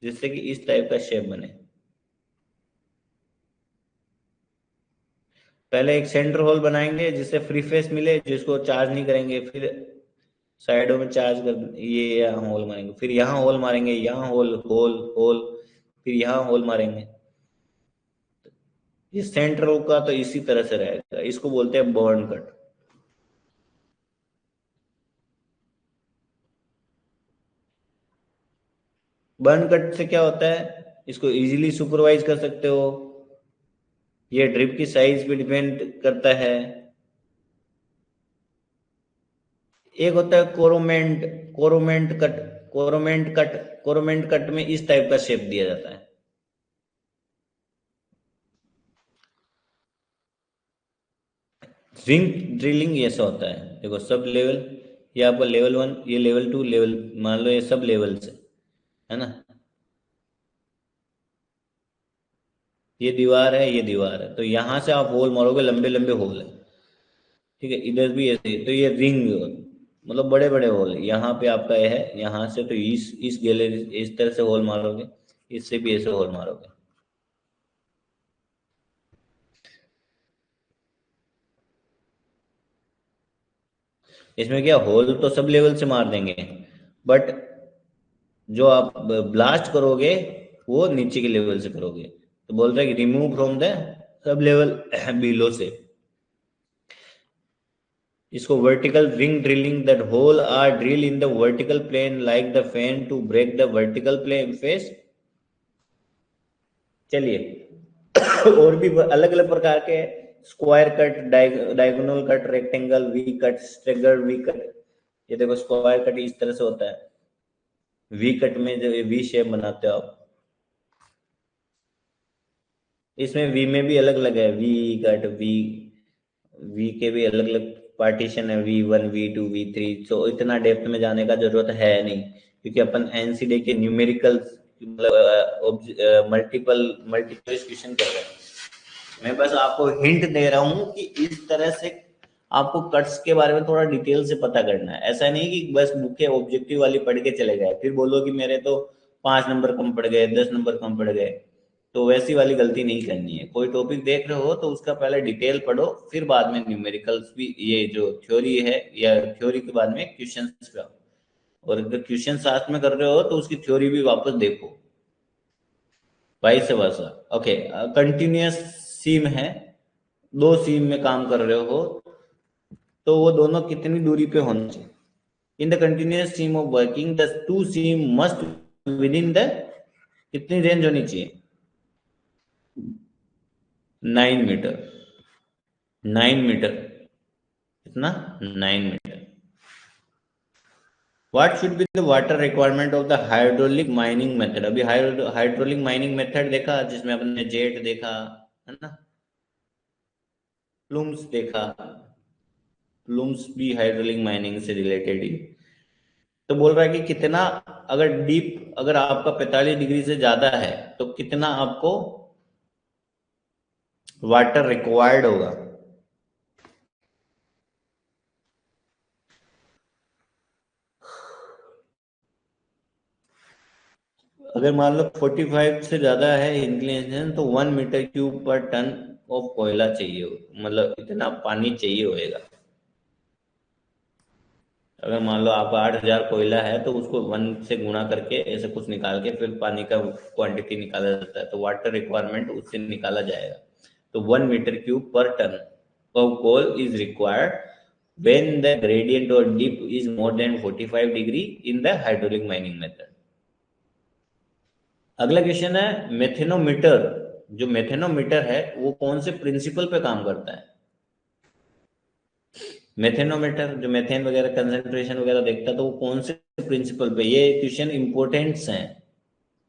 जिससे कि इस टाइप का शेप बने। पहले एक सेंटर होल बनाएंगे जिससे फ्री फेस मिले, जिसको चार्ज नहीं करेंगे। फिर साइडों में चार्ज कर, ये यहाँ होल मारेंगे, फिर यहाँ होल मारेंगे, यहाँ होल होल होल, फिर यहाँ होल मारेंगे। ये सेंटर का तो इसी तरह से रहेगा, इसको बोलते हैं बर्न कट। बर्न कट से क्या होता है, इसको इजीली सुपरवाइज कर सकते हो। ये ड्रिप की साइज पे डिपेंड करता है। एक होता है कोरोमेंट, कोरोमेंट कट, कोरोमेंट कट। कोरोमेंट कट में इस टाइप का शेप दिया जाता है। रिंग ड्रिलिंग ऐसा होता है, देखो सब लेवल, ये आपका लेवल 1, ये लेवल 2, लेवल, मान लो ये सब लेवल से है ना। ये दीवार है, ये दीवार है, तो यहाँ से आप होल मारोगे, लंबे लंबे होल है। ठीक है, इधर भी ऐसे ही। तो ये रिंग, मतलब बड़े बड़े होल यहाँ पे आपका ये है, यहाँ से तो इस गैलरी इस तरह से होल मारोगे, इससे भी ऐसे होल मारोगे। इसमें क्या, होल तो सब लेवल से मार देंगे, बट जो आप ब्लास्ट करोगे वो नीचे के लेवल से करोगे। तो बोल रहे हैं कि remove from the sub level below से। इसको vertical ring drilling, that hole are drill in the vertical plane like the fan to break the vertical plane face. चलिए और भी अलग अलग प्रकार के, square cut, diagonal cut, rectangle, V cut, staggered V cut. ये देखो स्क्वायर कट इस तरह से होता है, वी कट में जो वी शेप बनाते हो आप। इसमें वी में भी अलग अलग है, वी कट, वी, वी के भी अलग अलग पार्टीशन है, V1, V2, V3। तो इतना डेप्थ में जाने का जरूरत है नहीं, क्योंकि अपन एनसीडी के न्यूमेरिकल मतलब मल्टीपल मल्टीपल क्वेश्चन कर रहे हैं। मैं बस आपको हिंट दे रहा हूँ कि इस तरह से आपको कट्स के बारे में थोड़ा डिटेल से पता करना है। ऐसा नहीं कि बस बुक के ऑब्जेक्टिव वाली पढ़ के चले गए, फिर बोलो कि मेरे तो 5 नंबर कम पड़ गए, 10 नंबर कम पड़ गए। तो वैसी वाली गलती नहीं करनी है। कोई टॉपिक देख रहे हो तो उसका पहले डिटेल पढ़ो, फिर बाद में न्यूमेरिकल्स भी, ये जो थ्योरी है या थ्योरी के बाद में क्वेश्चन पे आओ। और अगर क्वेश्चन साथ में कर रहे हो तो उसकी थ्योरी भी वापस देखो, वाइस वर्सा। ओके, कंटिन्यूअस सीम है, 2 सीम में काम कर रहे हो, तो वो दोनों कितनी दूरी पे होना चाहिए? In the continuous stream of working the two stream must within the कितनी रेंज होनी चाहिए? 9 मीटर। 9 मीटर कितना? 9 metre. What should be the water requirement of the hydraulic mining method? अभी हाइड्रोलिक माइनिंग मेथड देखा जिसमें अपने jet देखा, है ना, प्लूम्स देखा, प्लूम्स भी हाइड्रोलिक माइनिंग से रिलेटेड ही। तो बोल रहा है कि कितना, अगर डीप, अगर आपका 45 डिग्री से ज्यादा है तो कितना आपको वाटर रिक्वायर्ड होगा? अगर मान लो 45 से ज्यादा है इंक्लिनेशन तो 1 metre cube per ton of कोयला चाहिए मतलब इतना पानी चाहिए होएगा। अगर मान लो आपका 8,000 कोयला है तो उसको 1 से गुणा करके ऐसे कुछ निकाल के फिर पानी का क्वांटिटी निकाला जाता है, तो वाटर रिक्वायरमेंट उससे निकाला जाएगा। तो 1 metre cube per ton of coal is required when the gradient or dip is more than 45 degree in the hydraulic mining method। अगला क्वेश्चन है मेथेनोमीटर। जो मेथेनोमीटर है वो कौन से प्रिंसिपल पे काम करता है? मेथेनोमीटर जो मेथेन वगैरह कंसेंट्रेशन वगैरह देखता है तो वो कौन से प्रिंसिपल पे? ये क्वेश्चन इंपॉर्टेंट्स हैं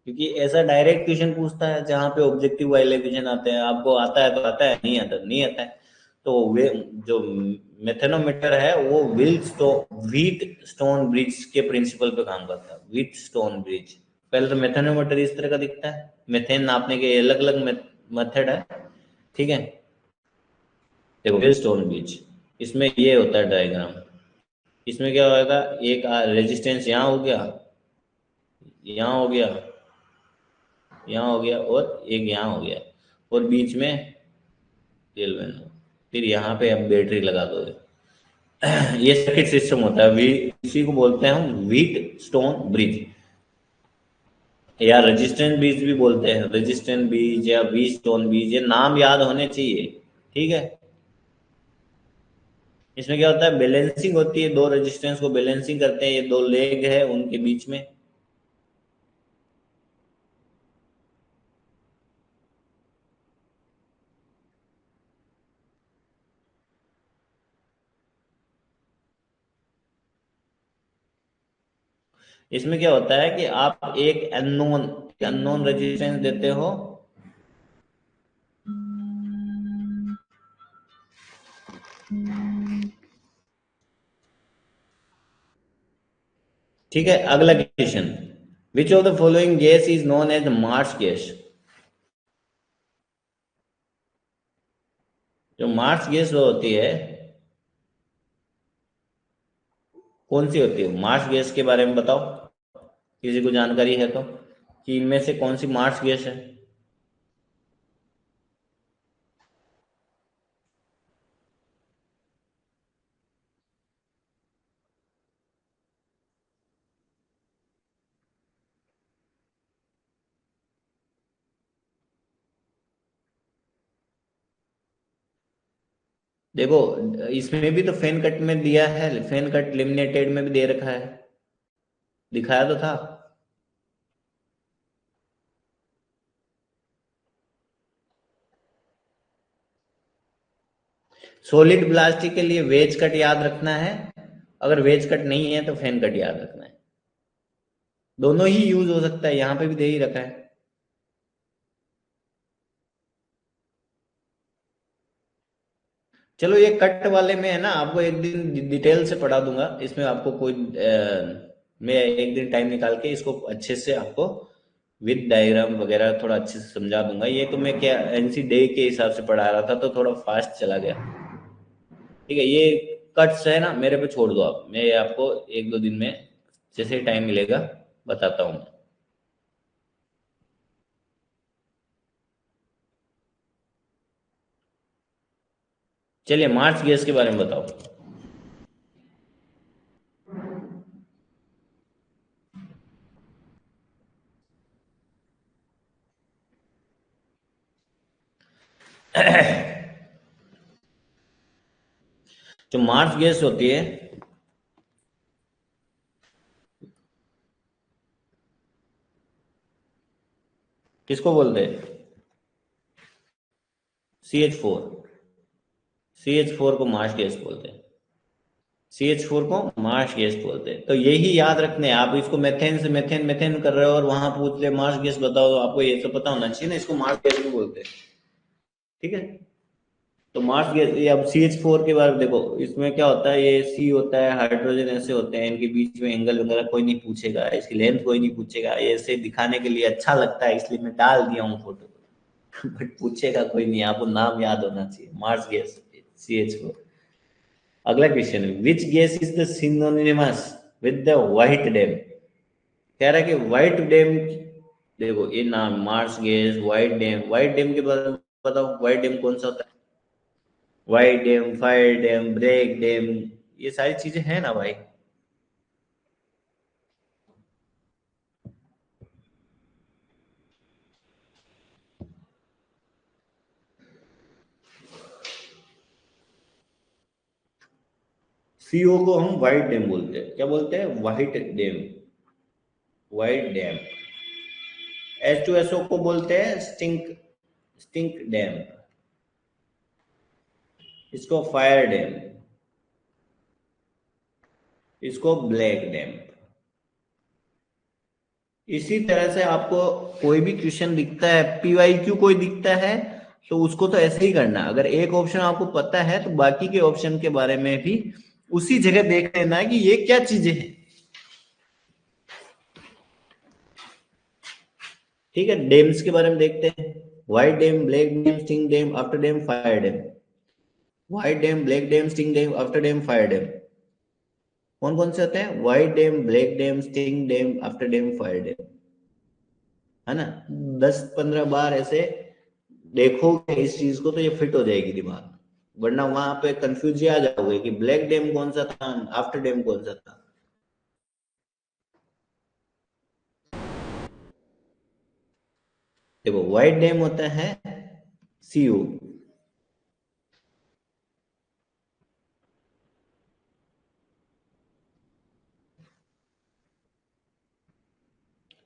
क्योंकि ऐसा डायरेक्ट क्वेश्चन पूछता है जहाँ पे ऑब्जेक्टिव वाले क्वेश्चन आते हैं, आपको आता है तो आता है, नहीं आता नहीं आता है। तो वे जो मेथेनोमीटर है वो व्हीट स्टोन ब्रिज के प्रिंसिपल पे काम करता है। Wheat stone bridge. पहले तो मेथेनोमीटर इस तरह का दिखता है, मेथेन नापने के अलग अलग मेथड है, ठीक है। देखो व्हीट स्टोन ब्रिज, इसमें ये होता है डायग्राम। इसमें क्या होगा, एक रेजिस्टेंस यहाँ हो गया, यहाँ हो गया, यहाँ हो गया और एक यहाँ हो गया, और बीच में तेल बहन, फिर यहाँ पे अब बैटरी लगा दो। ये सर्किट सिस्टम होता है, वी इसी को बोलते हैं हम व्हीट स्टोन ब्रिज, या रेजिस्टेंस ब्रिज भी बोलते हैं, रेजिस्टेंस ब्रिज या वी स्टोन ब्रिज, ये नाम याद होने चाहिए, ठीक है। इसमें क्या होता है, बैलेंसिंग होती है, दो रेजिस्टेंस को बैलेंसिंग करते हैं, ये दो लेग है उनके बीच में। इसमें क्या होता है कि आप एक अननोन अननोन रेजिस्टेंस देते हो, ठीक है। अगला question, which of the following gas is known as marsh gas? जो मार्स गैस होती है, कौन सी होती है मार्स गैस के बारे में बताओ, किसी को जानकारी है तो, कि इनमें से कौन सी मार्स गैस है? देखो इसमें भी तो फेन कट में दिया है, फेन कट लिमिटेड में भी दे रखा है, दिखाया तो था। सॉलिड प्लास्टिक के लिए वेज कट याद रखना है, अगर वेज कट नहीं है तो फेन कट याद रखना है। दोनों ही यूज हो सकता है, यहाँ पे भी दे ही रखा है। चलो ये कट वाले में है ना, आपको एक दिन डिटेल से पढ़ा दूंगा, इसमें आपको कोई मैं एक दिन टाइम निकाल के इसको अच्छे से आपको विद डायग्राम वगैरह थोड़ा अच्छे से समझा दूंगा। ये तो मैं क्या एनसी डे के हिसाब से पढ़ा रहा था तो थोड़ा फास्ट चला गया, ठीक है। ये कट्स है ना, मेरे पे छोड़ दो आप, मैं ये आपको एक दो दिन में जैसे टाइम मिलेगा बताता हूँ। चलिए मार्च गैस के बारे में बताओ। जो मार्स गैस होती है, किसको बोलते हैं? CH4। CH4 को मार्स गैस बोलते हैं। CH4 को मार्स गैस बोलते हैं। तो यही याद रखने हैं। आप इसको मेथेन से मेथेन मेथेन कर रहे हो और वहां पूछ रहे मार्स गैस बताओ, तो आपको ये तो पता होना चाहिए ना, इसको मार्स गैस भी बोलते हैं। ठीक है। तो मार्स गैस, ये अब CH4 के बारे में देखो, इसमें क्या होता है, ये C होता है, हाइड्रोजन ऐसे होते हैं, इनके बीच में एंगल वगैरह कोई नहीं पूछेगा, इसकी लेंथ कोई नहीं पूछेगा, ये ऐसे दिखाने के लिए अच्छा लगता है इसलिए मैं डाल दिया हूँ फोटो। बट पूछेगा कोई नहीं, आपको नाम याद होना चाहिए, मार्स गैस, CH4। अगला क्वेश्चन है, which gas is the synonymous with the white dam? कह रहा है कि व्हाइट डैम, देखो ये नाम मार्स गैस, व्हाइट डैम के बारे में बताओ, व्हाइट डैम कौन सा होता है? White dam, fire dam, black dam, ये सारी चीजें हैं ना भाई। सीओ को हम व्हाइट डैम बोलते हैं, क्या बोलते हैं? White dam, white dam. H2SO को बोलते हैं स्टिंक, स्टिंक डैम, इसको फायर डैम, इसको ब्लैक डैम। इसी तरह से आपको कोई भी क्वेश्चन दिखता है, PYQ कोई दिखता है, तो उसको तो ऐसे ही करना है। अगर एक ऑप्शन आपको पता है तो बाकी के ऑप्शन के बारे में भी उसी जगह देख लेना है कि ये क्या चीजें हैं। ठीक है, डेम्स के बारे में देखते हैं। White dam, black dam, sting dam, after dam, fire dam. White dam, black dam, sting dam, after dam, fire dam. कौन कौन से होते हैं? White dam, black dam, sting dam, after dam, fire dam. है ना? 10-15 बार ऐसे देखोगे इस चीज को तो ये फिट हो जाएगी दिमाग, वरना वहां पे कंफ्यूज आ जाओगे कि ब्लैक डैम कौन सा था, आफ्टर डैम कौन सा था। देखो व्हाइट डैम होता है CO,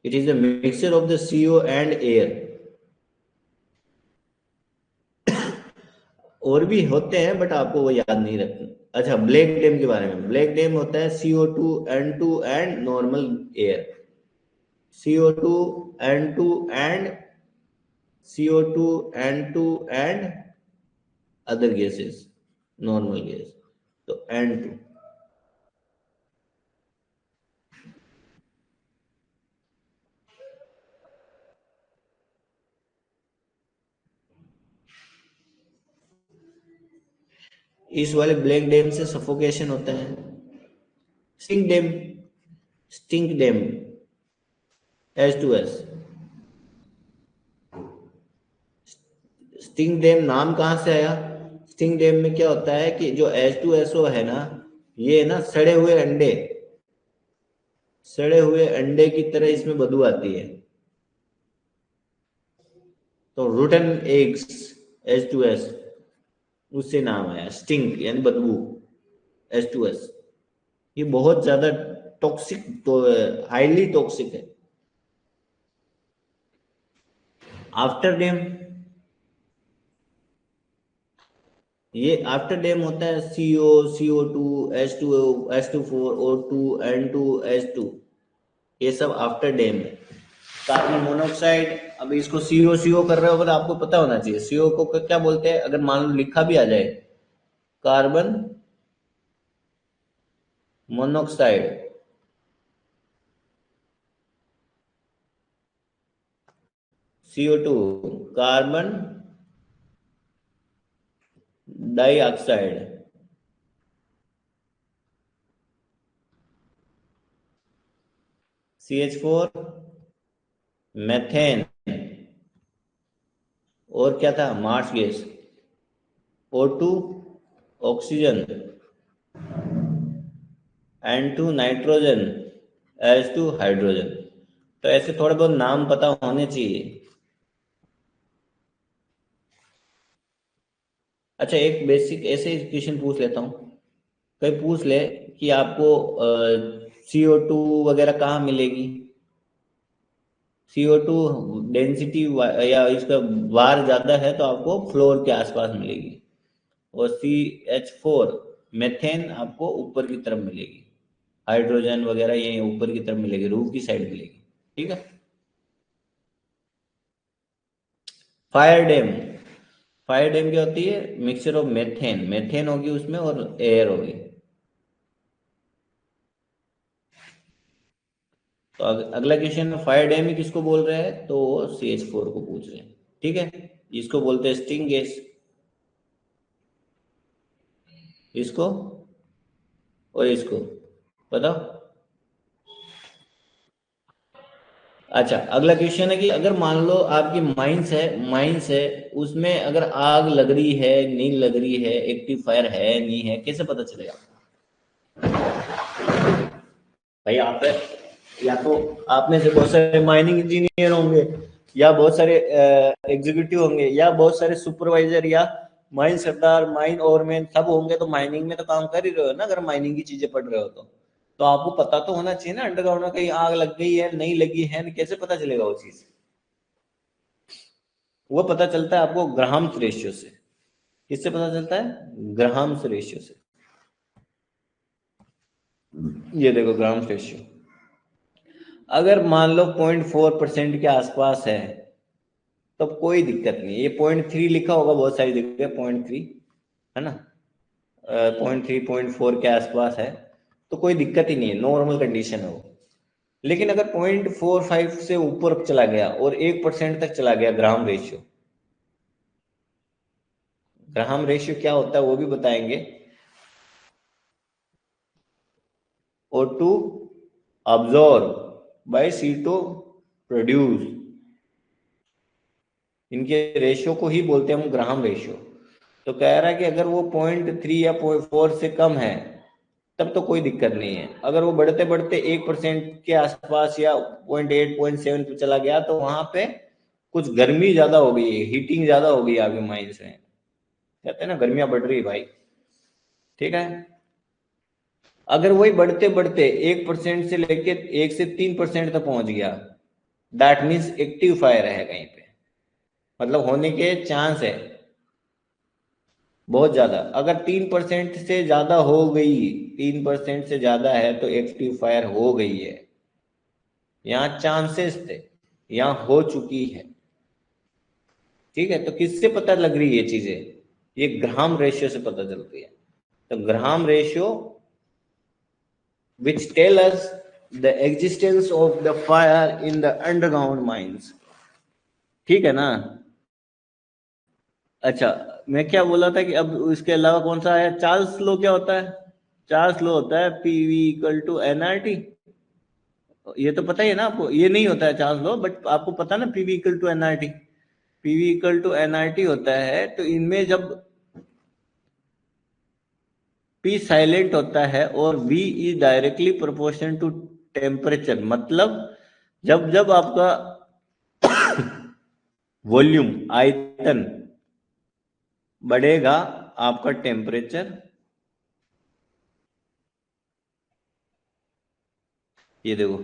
it is a mixture of the CO and air. और भी होते हैं बट आपको वो याद नहीं रखना। अच्छा, ब्लैक डैम के बारे में, ब्लैक डैम होता है CO2 N2 and normal air. CO2 N2 and CO2 N2 and other gases, normal gas, तो N2। इस वाले ब्लैक डैम से सफोकेशन होता है। Sting dam, sting dam, H2S। Sting dam नाम कहाँ से आया? स्टिंग डैम में क्या होता है कि जो H2SO है ना, ये ना सड़े हुए अंडे, सड़े हुए अंडे की तरह इसमें बदबू आती है, तो रूटन एग्स, H2S, उससे नाम आया स्टिंग यानी बदबू, H2S। ये बहुत ज्यादा टॉक्सिक, तो हाईली टॉक्सिक है। आफ्टर डैम, ये आफ्टर डैम होता है CO, CO2, H2O, H24, O2, N2, H2, ये सब आफ्टर डैम है। कार्बन मोनोऑक्साइड, अब इसको CO कर रहे हो, अगर आपको पता होना चाहिए CO को क्या बोलते हैं, अगर मान लो लिखा भी आ जाए, carbon monoxide. CO2, carbon dioxide. CH4 methane, और क्या था? Marsh gas. O2 oxygen, N2 nitrogen, H2 hydrogen. तो ऐसे थोड़े बहुत नाम पता होने चाहिए। अच्छा, एक बेसिक ऐसे क्वेश्चन पूछ लेता हूँ, कहीं पूछ ले कि आपको CO2 वगैरह कहाँ मिलेगी, CO2 डेंसिटी या इसका वार ज्यादा है तो आपको फ्लोर के आसपास मिलेगी, और CH4 मेथेन आपको ऊपर की तरफ मिलेगी, हाइड्रोजन वगैरह ये ऊपर की तरफ मिलेगी, रूफ की साइड मिलेगी। ठीक है। फायर डैम, फायर डैम क्या होती है, मिक्सचर ऑफ मेथेन, मेथेन होगी उसमें और एयर होगी। तो अगला क्वेश्चन में फायर डैम ही किसको बोल रहे हैं, तो CH4 को पूछ रहे हैं। ठीक है, इसको बोलते हैं स्टिंग गैस, इसको और इसको बताओ। अच्छा, अगला क्वेश्चन है कि अगर मान लो आपकी माइंस है, माइंस है, उसमें अगर आग लग रही है नहीं लग रही है, एक्टिव फायर है नहीं है, कैसे पता चलेगा। भाई आप, या तो आप में से बहुत सारे माइनिंग इंजीनियर होंगे, या बहुत सारे एग्जीक्यूटिव होंगे, या बहुत सारे सुपरवाइजर, या माइन सरदार, माइन ओवरमैन सब होंगे, तो माइनिंग में तो काम कर ही रहे हो ना, अगर माइनिंग की चीजें पढ़ रहे हो तो आपको पता तो होना चाहिए ना अंडरग्राउंड में कहीं आग लग गई है नहीं लगी है, कैसे पता चलेगा वो चीज। वो पता चलता है आपको ग्राहम्स रेशियो से। किससे पता चलता है, ग्राहम्स रेशियो से। ये देखो ग्राहम्स रेशियो, अगर मान लो 0.4% के आसपास है तो कोई दिक्कत नहीं है। ये 0.3 लिखा होगा बहुत सारी जगह 0.3, है ना, 0.3 0.4 के आसपास है तो कोई दिक्कत ही नहीं है, नॉर्मल कंडीशन है वो। लेकिन अगर 0.45 से ऊपर चला गया और 1% तक चला गया ग्राम रेशियो, ग्राम रेशियो क्या होता है वो भी बताएंगे। O2 absorb by CO2 produce, इनके रेशियो को ही बोलते हैं हम ग्राम रेशियो। तो कह रहा है कि अगर वो 0.3 या 0.4 से कम है तब तो कोई दिक्कत नहीं है। अगर वो बढ़ते बढ़ते 1% के आसपास या 0.8 0.7 पे चला गया तो वहां पे कुछ गर्मी ज्यादा हो गई है, हीटिंग ज्यादा हो गई है आपके माइंड में, कहते हैं ना गर्मियां बढ़ रही है भाई। ठीक है, अगर वही बढ़ते बढ़ते 1% से लेके 1 से 3% तक पहुंच गया, दैट मीन्स एक्टिव फायर है कहीं पे, मतलब होने के चांस है बहुत ज्यादा। अगर 3% से ज्यादा हो गई, 3% से ज्यादा है तो एक्टिव फायर हो गई है, यहाँ चांसेस थे, यहाँ हो चुकी है। ठीक है, तो किससे पता लग रही है ये चीजें, ये ग्राम रेशियो से पता चलती है। तो ग्राम ratio which tell us the existence of the fire in the underground mines। ठीक है ना। अच्छा, मैं क्या बोला था कि अब इसके अलावा कौन सा है, चार्ल्स लो क्या होता है, चार्ल्स लो होता है PV = NRT। ये तो पता ही है ना आपको, ये नहीं होता है चार्ल्स लो, बट आपको पता ना PV = NRT, PV = NRT होता है। तो इनमें जब P साइलेंट होता है और V is directly proportional to temperature, मतलब जब जब आपका वॉल्यूम आयतन बढ़ेगा, आपका टेम्परेचर, ये देखो,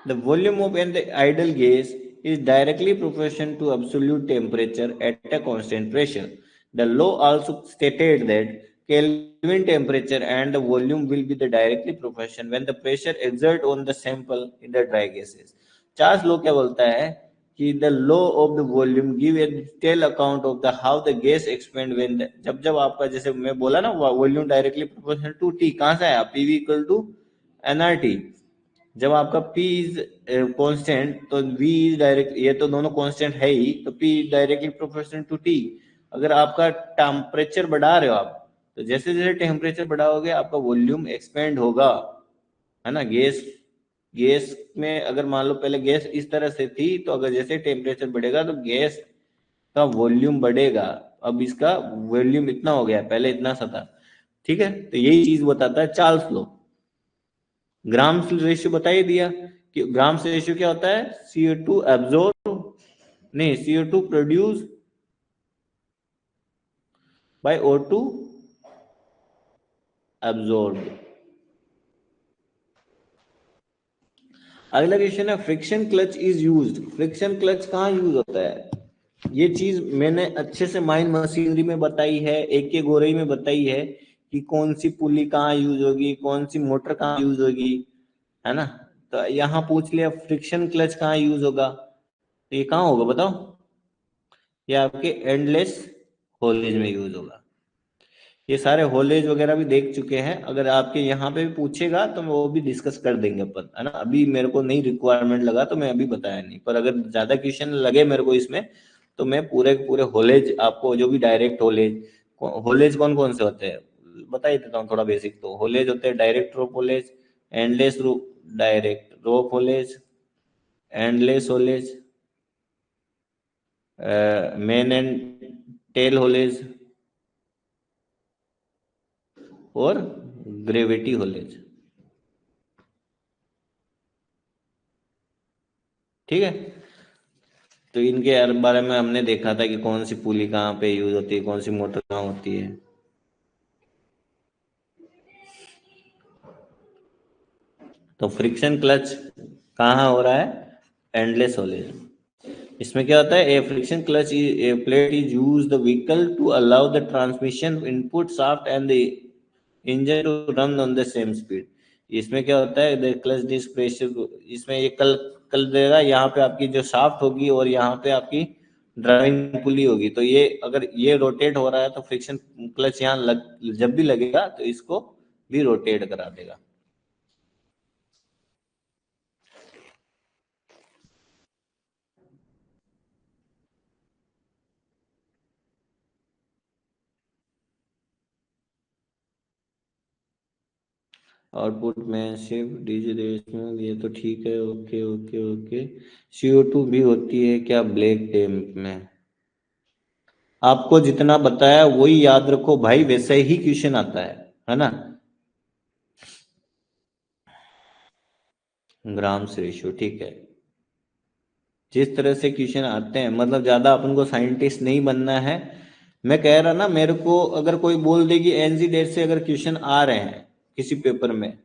the volume of an ideal gas is directly proportional to absolute temperature at a constant pressure. The law also stated that Kelvin temperature and the volume will be the directly proportional when the pressure exert on the sample in the dry gases. Charles law क्या बोलता है कि the law of the volume give a detailed account of the how the gas expand when the, जब जब आपका, जैसे मैं बोला ना, volume directly proportional to T, कहाँ से आया, PV = NRT। जब आपका P इज कांस्टेंट तो V इज डायरेक्ट, ये तो दोनों कांस्टेंट है ही, तो P directly proportional to T। अगर आपका टेम्परेचर बढ़ा रहे हो आप, तो जैसे जैसे टेम्परेचर बढ़ाओगे आपका वॉल्यूम एक्सपेंड होगा, है ना। गैस, गैस में अगर मान लो पहले गैस इस तरह से थी, तो अगर जैसे टेम्परेचर बढ़ेगा तो गैस का वॉल्यूम बढ़ेगा। अब इसका वॉल्यूम इतना हो गया, पहले इतना सा था। ठीक है, तो यही चीज बताता है चार्ल्स लॉ। ग्राम्स रेशियो बता ही दिया कि ग्राम्स रेशियो क्या होता है, CO2 एब्जॉर्ब, नहीं, CO2 produce by O2 absorb. अगला क्वेश्चन है friction clutch is used. Friction clutch कहाँ यूज होता है? ये चीज मैंने अच्छे से माइन मशीनरी में बताई है, एक के गोरई में बताई है कि कौन सी पुली कहाँ यूज होगी, कौन सी मोटर कहाँ यूज होगी, है ना। तो यहाँ पूछ लिया फ्रिक्शन क्लच कहाँ यूज होगा, तो ये कहाँ होगा बताओ? ये आपके एंडलेस होलेज में यूज होगा। ये सारे होलेज वगैरह भी देख चुके हैं, अगर आपके यहाँ पे भी पूछेगा तो वो भी डिस्कस कर देंगे अपन, है ना। अभी मेरे को नहीं रिक्वायरमेंट लगा तो मैं अभी बताया नहीं, पर अगर ज्यादा क्वेश्चन लगे मेरे को इसमें तो मैं पूरे पूरे होलेज आपको, जो भी डायरेक्ट होलेज, होलेज कौन कौन से होते हैं बता ही देता हूँ थोड़ा बेसिक। तो होलेज होते हैं direct rope haulage, endless direct rope haulage, endless haulage, main and tail haulage, और ग्रेविटी होलेज। ठीक है, तो इनके बारे में हमने देखा था कि कौन सी पुली कहाँ पे यूज होती है, कौन सी मोटर कहाँ होती है। तो फ्रिक्शन क्लच कहाँ हो रहा है? Endless haulage. इसमें क्या होता है? A friction clutch a plate is use the vehicle to allow the transmission input shaft and the engine to run on the same speed. इसमें क्या होता है? द क्लच डिस्क प्रेशर, इसमें ये कल कल देगा, यहाँ पे आपकी जो शाफ्ट होगी और यहाँ पे आपकी ड्राइविंग पुली होगी, तो ये अगर ये रोटेट हो रहा है तो फ्रिक्शन क्लच यहाँ जब भी लगेगा तो इसको भी रोटेट करा देगा। आउटपुट में सिर्फ डिजिटेशनल, ये तो ठीक है, ओके ओके ओके। CO2 भी होती है क्या ब्लैक टैंक में? आपको जितना बताया वही याद रखो भाई, वैसे ही क्वेश्चन आता है ना। ग्राम्स रेशियो, ठीक है। जिस तरह से क्वेश्चन आते हैं, मतलब ज्यादा अपन को साइंटिस्ट नहीं बनना है। मैं कह रहा ना, मेरे को अगर कोई बोल दे कि एनजी डेट से अगर क्वेश्चन आ रहे हैं किसी पेपर में,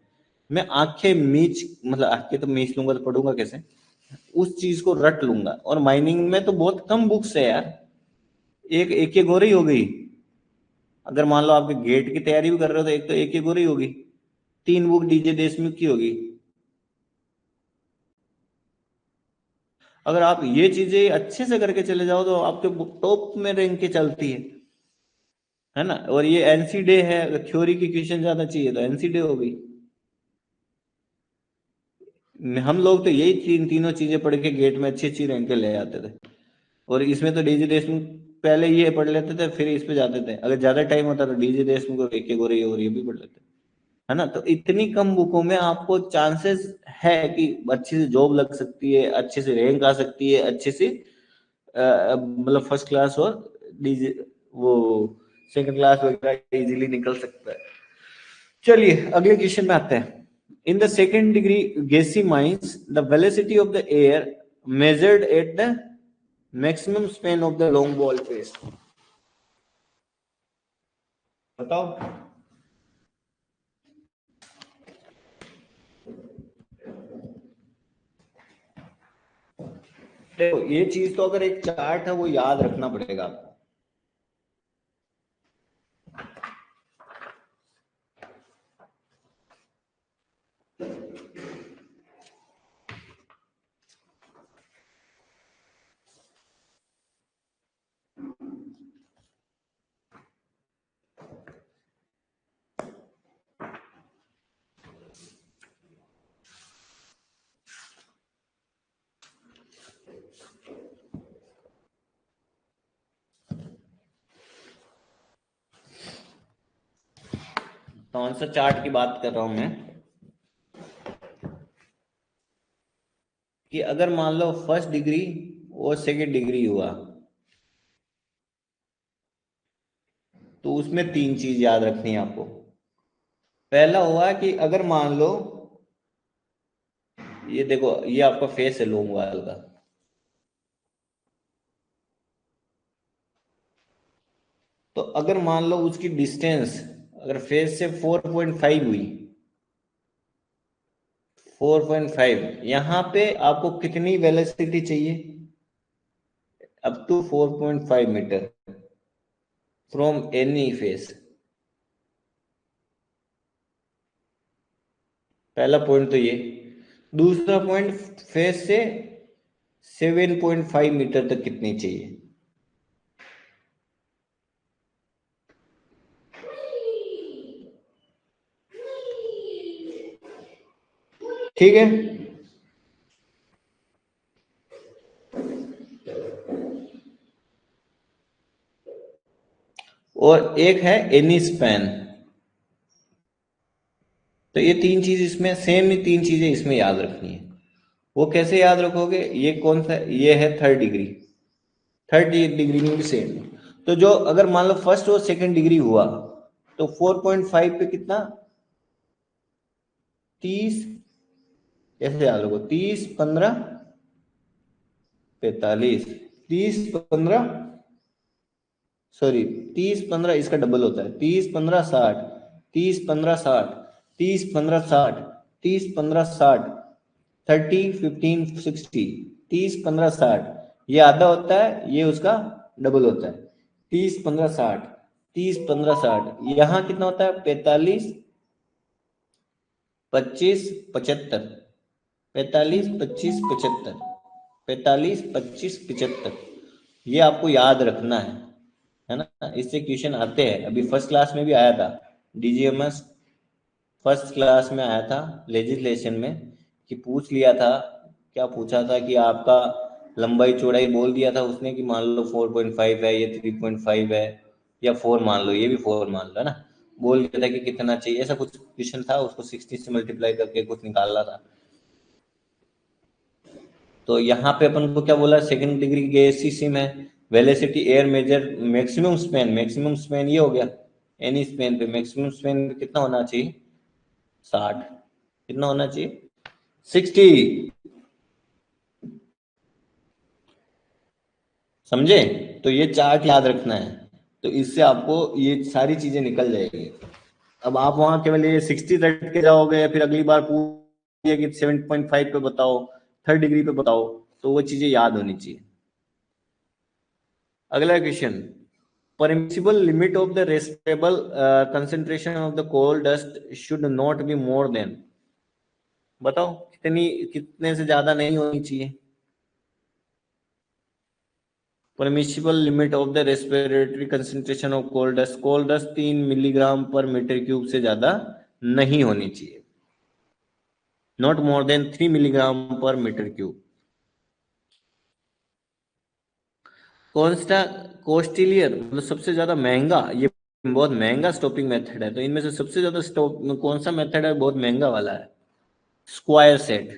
मैं आंखें मीच, मतलब आंखें तो मीच लूंगा तो पढ़ूंगा कैसे, उस चीज को रट लूंगा। और माइनिंग में तो बहुत कम बुक्स है यार, एक एक एक और ही हो गई। अगर मान लो आपके गेट की तैयारी भी कर रहे हो तो एक तो एक एक और ही होगी, 3 बुक डीजे देशमुख की होगी। अगर आप ये चीजें अच्छे से करके चले जाओ तो आपके टॉप में रैंक के चलती है ना। और ये एनसी डे है, अगर थ्योरी की क्वेश्चन ज्यादा चाहिए तो एनसी डे हो गई। हम लोग तो यही तीनों चीजें पढ़ के गेट में अच्छी अच्छी रैंक ले आते थे। और इसमें तो डीजे देशमुख पहले ये पढ़ लेते थे फिर इस पे जाते थे, अगर ज्यादा टाइम होता तो डीजे देशमुख और एक और ये भी पढ़ लेते, है ना। तो इतनी कम बुकों में आपको चांसेस है कि अच्छी से जॉब लग सकती है, अच्छे से रैंक आ सकती है, अच्छे से मतलब फर्स्ट क्लास और डीजे वो सेकंड क्लास वगैरह इजीली निकल सकता है। चलिए अगले क्वेश्चन में आते हैं। In the second degree gassy mines the velocity of the air measured at the maximum span of the long wall face. बताओ। देखो ये चीज तो अगर एक चार्ट है वो याद रखना पड़ेगा आपको। कौन सा चार्ट की बात कर रहा हूं मैं? कि अगर मान लो फर्स्ट डिग्री और सेकंड डिग्री हुआ तो उसमें 3 चीज याद रखनी है आपको। पहला हुआ कि अगर मान लो, ये देखो ये आपका फेस है लॉन्ग वाल का, तो अगर मान लो उसकी डिस्टेंस अगर फेस से 4.5 हुई, 4.5, यहाँ पे आपको कितनी वेलोसिटी चाहिए? Up to 4.5 metre from any face. पहला पॉइंट तो ये। दूसरा पॉइंट, फेस से 7.5 मीटर तक कितनी चाहिए? ठीक है। और एक है एनी स्पैन। तो ये तीन चीज इसमें सेम, ही तीन चीजें इसमें याद रखनी है। वो कैसे याद रखोगे? ये कौन सा, ये है थर्ड डिग्री। थर्ड डिग्री में भी सेम। तो जो अगर मान लो फर्स्ट और सेकंड डिग्री हुआ, तो 4.5 पे कितना? 30। कैसे याद रखो? 30, 15, 45। 30, 15, सॉरी, 30, 15 इसका डबल होता है। 30, 15, 60। 30, 15, 60। 30, 15, 60। 30, 15, 60। 30, 15, 60। 30, 15, 60। ये आधा होता है, ये उसका डबल होता है। 30, 15, 60। 30, 15, 60। यहाँ कितना होता है? 45, 25, 75। 45, 25, 75। 45, 25, 75। ये आपको याद रखना है ना? इससे क्वेश्चन आते हैं। अभी फर्स्ट क्लास में भी आया था, डीजीएमएस फर्स्ट क्लास में आया था लेजिस्लेशन में, कि पूछ लिया था। क्या पूछा था कि आपका लंबाई चौड़ाई बोल दिया था उसने कि मान लो 4.5 है, ये 3.5 है, या 4 मान लो, ये भी 4 मान लो, है ना? बोल दिया था कि कितना चाहिए, ऐसा कुछ क्वेश्चन था। उसको 60 से मल्टीप्लाई करके कुछ निकालना था। तो यहाँ पे अपन को क्या बोला? सेकंड डिग्री गैसीय सिम है। Velocity air measure maximum span, maximum span ये हो गया। एनी स्पैन पे मैक्सिमम स्पैन कितना होना चाहिए? 60। कितना होना चाहिए? 60। समझे? तो ये चार्ट याद रखना है। तो इससे आपको ये सारी चीजें निकल जाएगी। अब आप वहां केवल ये 60 रट के जाओगे, या फिर अगली बार पूछिए कि 7.5 पे बताओ, थर्ड डिग्री पे बताओ, तो वो चीजें याद होनी चाहिए। अगला question, permissible limit of the respirable concentration of the coal dust should not be more than, बताओ कितनी, कितने से ज्यादा नहीं होनी चाहिए? Permissible limit of the respiratory concentration of coal dust 3 milligram per metre cube से ज्यादा नहीं होनी चाहिए। Not more than 3 milligram per metre cube. कौन सा कोस्टिलियर, मतलब सबसे ज्यादा महंगा, ये बहुत महंगा स्टॉपिंग मेथड है। तो इनमें से सबसे ज्यादा स्टॉप कौन सा मेथड है? बहुत महंगा वाला है, square set.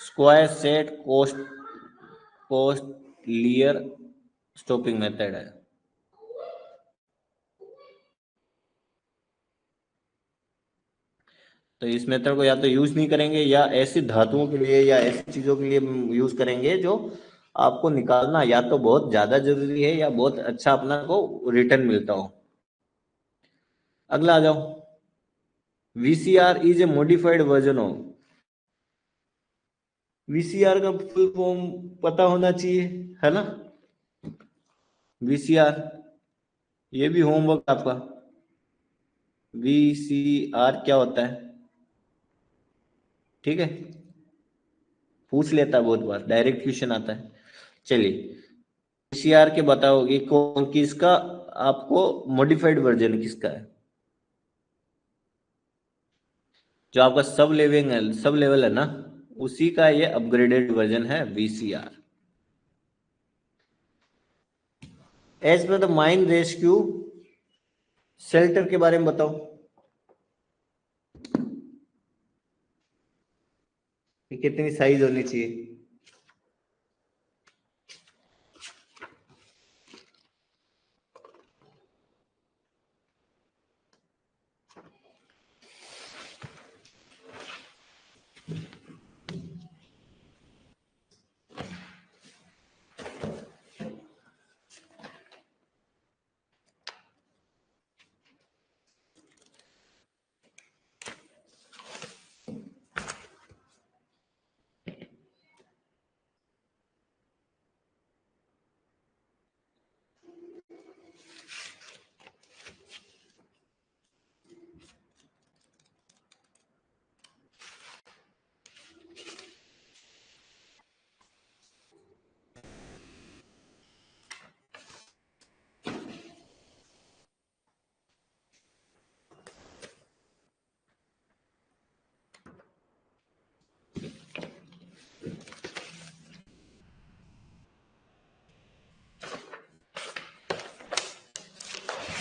Square set costlier stoping method है। तो इस मेथड को या तो यूज नहीं करेंगे, या ऐसी धातुओं के लिए या ऐसी चीजों के लिए यूज करेंगे जो आपको निकालना या तो बहुत ज्यादा जरूरी है, या बहुत अच्छा अपना को रिटर्न मिलता हो। अगला आ जाओ। VCR is a modified version of, VCR का फुल फॉर्म पता होना चाहिए, है ना? वीसीआर, ये भी होमवर्क आपका। वीसीआर क्या होता है? ठीक है, पूछ लेता है बहुत बार, डायरेक्ट क्वेश्चन आता है। चलिए, वीसीआर के बताओगे कौन किसका, आपको मॉडिफाइड वर्जन किसका है? जो आपका सब लेवल है ना, उसी का ये अपग्रेडेड वर्जन है VCR. As per the mine rescue shelter के बारे में बताओ, कि कितनी साइज होनी चाहिए?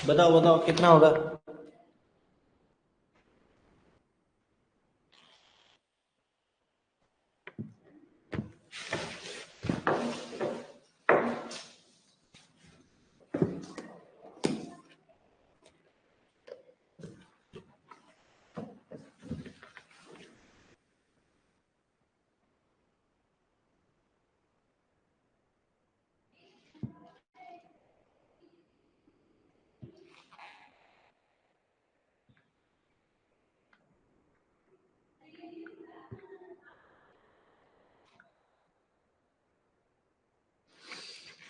बताओ बताओ कितना होगा।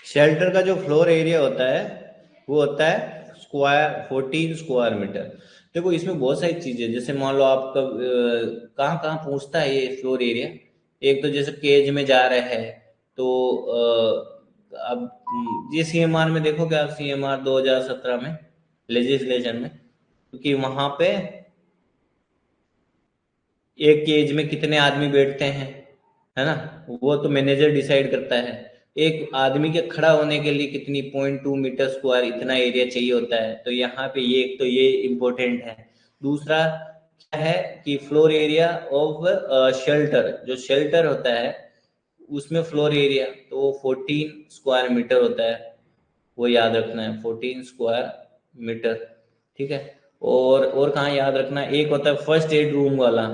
शेल्टर का जो फ्लोर एरिया होता है वो होता है स्क्वायर 14 स्क्वायर मीटर। देखो इसमें बहुत सारी चीजें, जैसे मान लो आपका कहाँ कहाँ पहुंचता है ये फ्लोर एरिया। एक तो जैसे केज में जा रहा है तो अब ये सीएमआर में देखोगे आप, सीएमआर 2017 में लेजिस्लेशन में, क्योंकि वहां पे एक केज में कितने आदमी बैठते हैं, है ना, वो तो मैनेजर डिसाइड करता है। एक आदमी के खड़ा होने के लिए कितनी 0.2 मीटर स्क्वायर इतना एरिया चाहिए होता है, तो यहाँ पे ये एक तो ये इम्पोर्टेंट है। दूसरा क्या है कि फ्लोर एरिया ऑफ शेल्टर, जो शेल्टर होता है उसमें फ्लोर एरिया तो वो 14 स्क्वायर मीटर होता है, वो याद रखना है 14 स्क्वायर मीटर। ठीक है। और कहाँ याद रखना है, एक होता है फर्स्ट एड रूम वाला,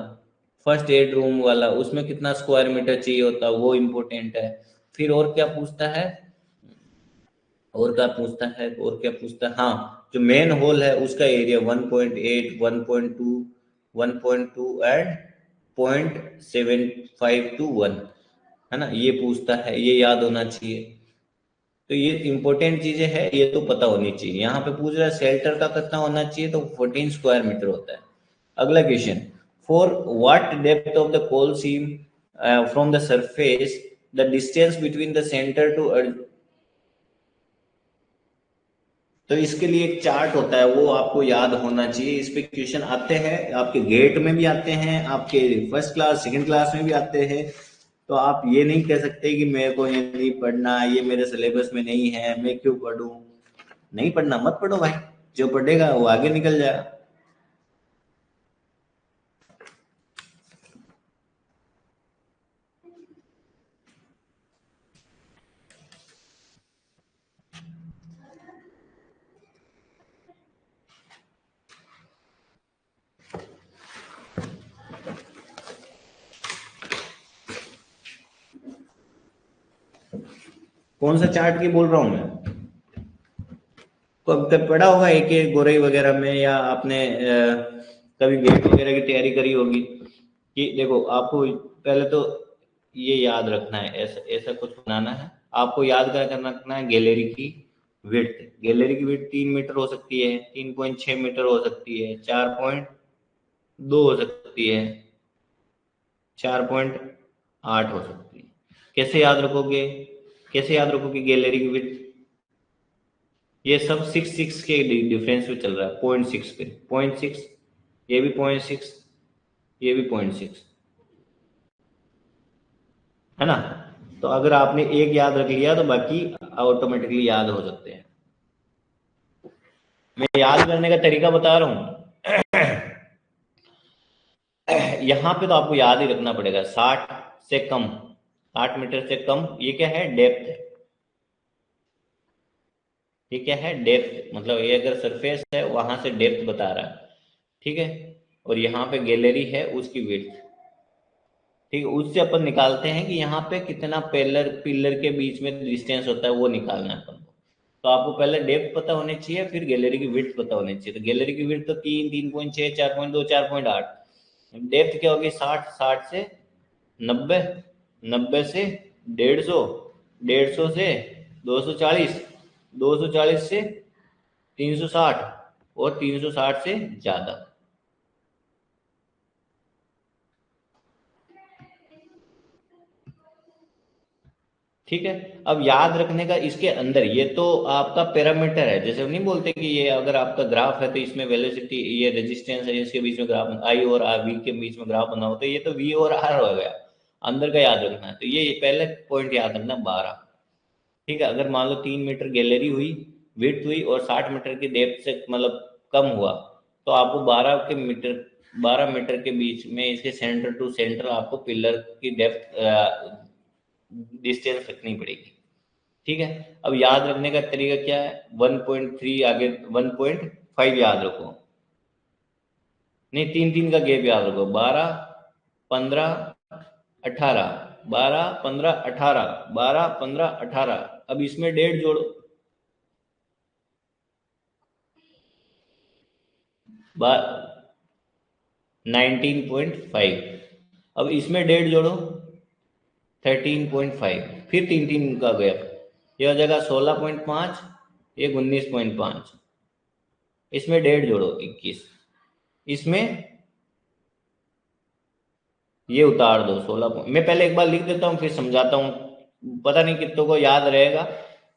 फर्स्ट एड रूम वाला उसमें कितना स्क्वायर मीटर चाहिए होता है, वो इम्पोर्टेंट है। फिर और क्या पूछता है, और क्या पूछता है, और क्या पूछता है, हाँ जो मेन होल है उसका एरिया 1.8, 1.2, 1.2 एंड 0.75 to 1, है ना, ये पूछता है, ये याद होना चाहिए। तो ये इंपॉर्टेंट चीजें हैं, ये तो पता होनी चाहिए। यहाँ पे पूछ रहा है शेल्टर का कितना होना चाहिए, तो 14 स्क्वायर मीटर होता है। अगला question, for what depth of the coal seam from the surface the distance between the centre to, तो इसके लिए एक चार्ट होता है वो आपको याद होना चाहिए। इस पे क्वेश्चन आते हैं, आपके गेट में भी आते हैं, आपके फर्स्ट क्लास सेकंड क्लास में भी आते हैं। तो आप ये नहीं कह सकते कि मेरे को ये नहीं पढ़ना, ये मेरे सिलेबस में नहीं है, मैं क्यों पढ़ूं। नहीं पढ़ना मत पढ़ो भाई, जो पढ़ेगा वो आगे निकल जाएगा। कौन सा चार्ट की बोल रहा हूँ मैं, कब तक पढ़ा होगा एक एक गोरई वगैरह में, या आपने कभी गेट वगैरह की तैयारी करी होगी। कि देखो आपको पहले तो ये याद रखना है, ऐसा ऐसा कुछ बनाना है। आपको याद क्या करना रखना है, गैलरी की विड्थ, गैलरी की विड्थ 3 मीटर हो सकती है, 3.6 मीटर हो सकती है, 4.2 हो सकती है, 4.8 हो सकती है। कैसे याद रखोगे, कैसे याद रखोगे गैलरी की विड्थ, ये सब 6 6 के डिफरेंस पे चल रहा है, 0.6 पे, 0.6, ये भी 0.6, ये भी 0.6, है ना। तो अगर आपने एक याद रख लिया तो बाकी ऑटोमेटिकली याद हो सकते हैं। मैं याद करने का तरीका बता रहा हूँ। यहाँ पे तो आपको याद ही रखना पड़ेगा, 60 से कम, 60 मीटर से कम, ये क्या है, डेप्थ है। ये क्या है, डेप्थ, मतलब ये अगर सरफेस है वहां से डेप्थ बता रहा है। ठीक है। और यहाँ पे गैलरी है उसकी विड्थ। ठीक है, उससे अपन निकालते हैं कि यहाँ पे कितना पिलर पिलर के बीच में डिस्टेंस होता है, वो निकालना है अपन को। तो आपको पहले डेप्थ पता होनी चाहिए, फिर गैलरी की विड्थ पता होनी चाहिए। तो गैलरी की विड्थ तो 3, 3.6, 4.2, 4.8। डेप्थ क्या होगी, 60, 60 से 90, 90 से 150, 150 से 240, 240 से 360, और 360 से ज्यादा। ठीक है। अब याद रखने का इसके अंदर, ये तो आपका पैरामीटर है, जैसे नहीं बोलते कि ये अगर आपका ग्राफ है तो इसमें वेलोसिटी, ये रेजिस्टेंस है, इसके बीच में ग्राफ आई और आर वी के बीच में ग्राफ बना हो, तो ये तो वी और आर हो गया, अंदर का याद रखना है। तो ये पहले पॉइंट याद रखना 12। ठीक है। अगर मान लो 3 मीटर गैलरी हुई, विड्थ हुई और 60 मीटर की डेप्थ से मतलब कम हुआ, तो आपको 12 मीटर के बीच में इसके सेंटर टू सेंटर आपको पिलर की डेप्थ डिस्टेंस रखनी पड़ेगी। ठीक है, अब याद रखने का तरीका क्या है, 1.3 आगे 1.5 याद रखो, नहीं 3 का गैप याद रखो, 12 15 18, 12 15 18, 12 15 18, अब इसमें 1.5 जोड़ो, 19.5, अब इसमें 1.5 जोड़ो 13.5, फिर 3 का गैप, ये हो जाएगा 16.5, एक 19.5, इसमें 1.5 जोड़ो 21, इसमें ये उतार दो 16। मैं पहले एक बार लिख देता हूँ फिर समझाता हूँ, पता नहीं कितनों को याद रहेगा,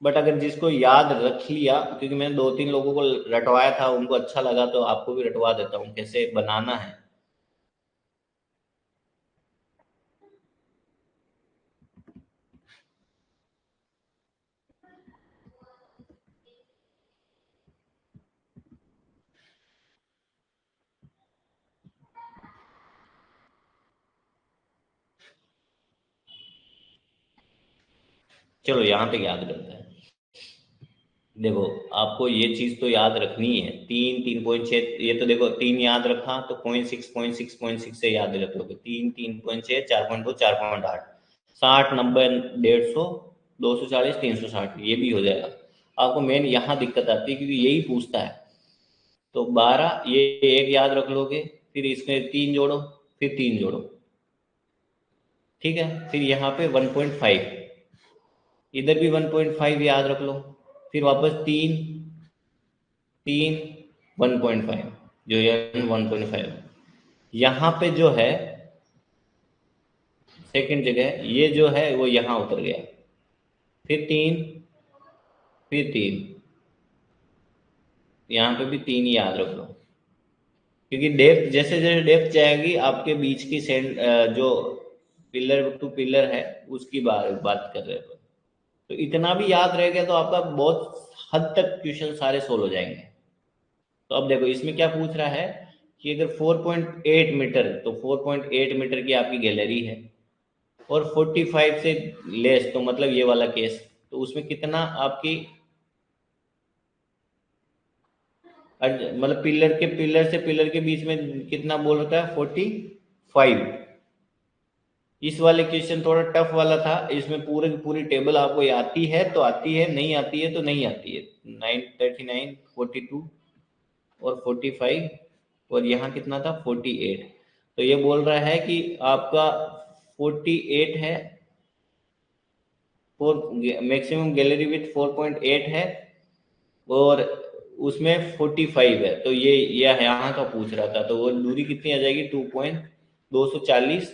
बट अगर जिसको याद रख लिया, क्योंकि मैंने 2-3 लोगों को रटवाया था, उनको अच्छा लगा, तो आपको भी रटवा देता हूँ कैसे बनाना है। चलो यहाँ तक याद करते हैं। देखो आपको ये चीज तो याद रखनी है, 3.6, ये तो देखो 3 याद रखा तो 0.6 से याद रख लोगे, 3.6 4.2 4.8, 60 90 150 240 360, ये भी हो जाएगा। आपको मेन यहाँ दिक्कत आती है क्योंकि यही पूछता है, तो 12 ये एक याद रख लोगे, फिर इसमें 3 जोड़ो, फिर 3 जोड़ो, ठीक है, फिर यहाँ पे 1.5, इधर भी 1.5 याद रख लो, फिर वापस 3 3 1.5, जो ये 1.5, यहाँ पे जो है सेकंड जगह ये जो है वो यहाँ उतर गया, फिर 3 फिर 3, यहाँ पे भी 3 ही याद रख लो, क्योंकि डेप्थ जैसे जैसे डेप्थ जाएगी आपके बीच की जो पिलर टू पिलर है उसकी बात कर रहे हो, तो इतना भी याद रह गया तो आपका बहुत हद तक क्वेश्चन सारे सोल्व हो जाएंगे। तो अब देखो इसमें क्या पूछ रहा है कि अगर 4.8 मीटर, तो 4.8 मीटर की आपकी गैलरी है और 45 से लेस, तो मतलब ये वाला केस, तो उसमें कितना आपकी मतलब पिलर से पिलर के बीच में कितना बोल रखा है 45। इस वाले क्वेश्चन थोड़ा टफ वाला था, इसमें पूरे की पूरी टेबल आपको आती है तो आती है, नहीं आती है तो नहीं आती है। 939 42 और 45 और यहाँ कितना था 48, तो ये बोल रहा है कि आपका 48 है, मैक्सिमम गैलरी विथ 4.8 है और उसमें 45 है, तो ये यहाँ का पूछ रहा था, तो वो दूरी कितनी आ जाएगी 2.240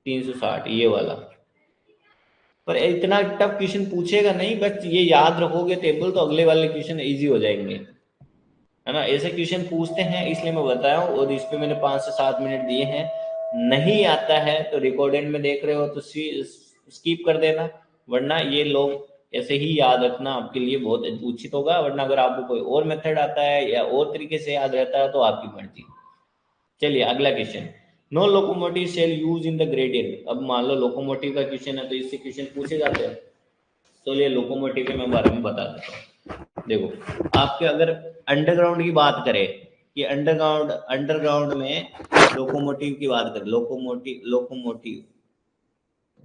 360, ये वाला। पर इतना टफ क्वेश्चन पूछेगा नहीं, बस ये याद रखोगे टेबल तो अगले वाले क्वेश्चन इजी हो जाएंगे, है ना। ऐसे क्वेश्चन पूछते हैं इसलिए मैं बताया हूँ, और इस पे मैंने 5 से 7 मिनट दिए हैं। नहीं आता है तो रिकॉर्डेड में देख रहे हो तो स्किप कर देना, वरना ये लोग ऐसे ही याद रखना आपके लिए बहुत उचित होगा, वरना अगर आपको कोई और मेथड आता है या और तरीके से याद रहता है तो आपकी मर्जी। चलिए अगला question, no locomotive shall use in the gradient. अब मान लो लोकोमोटिव का क्वेश्चन है तो इससे क्वेश्चन पूछे जाते हैं, तो ये लोकोमोटिव के मैं बारे में बता देता हूँ। देखो आपके अगर अंडरग्राउंड की बात करें कि अंडरग्राउंड में लोकोमोटिव की बात करें, लोकोमोटिव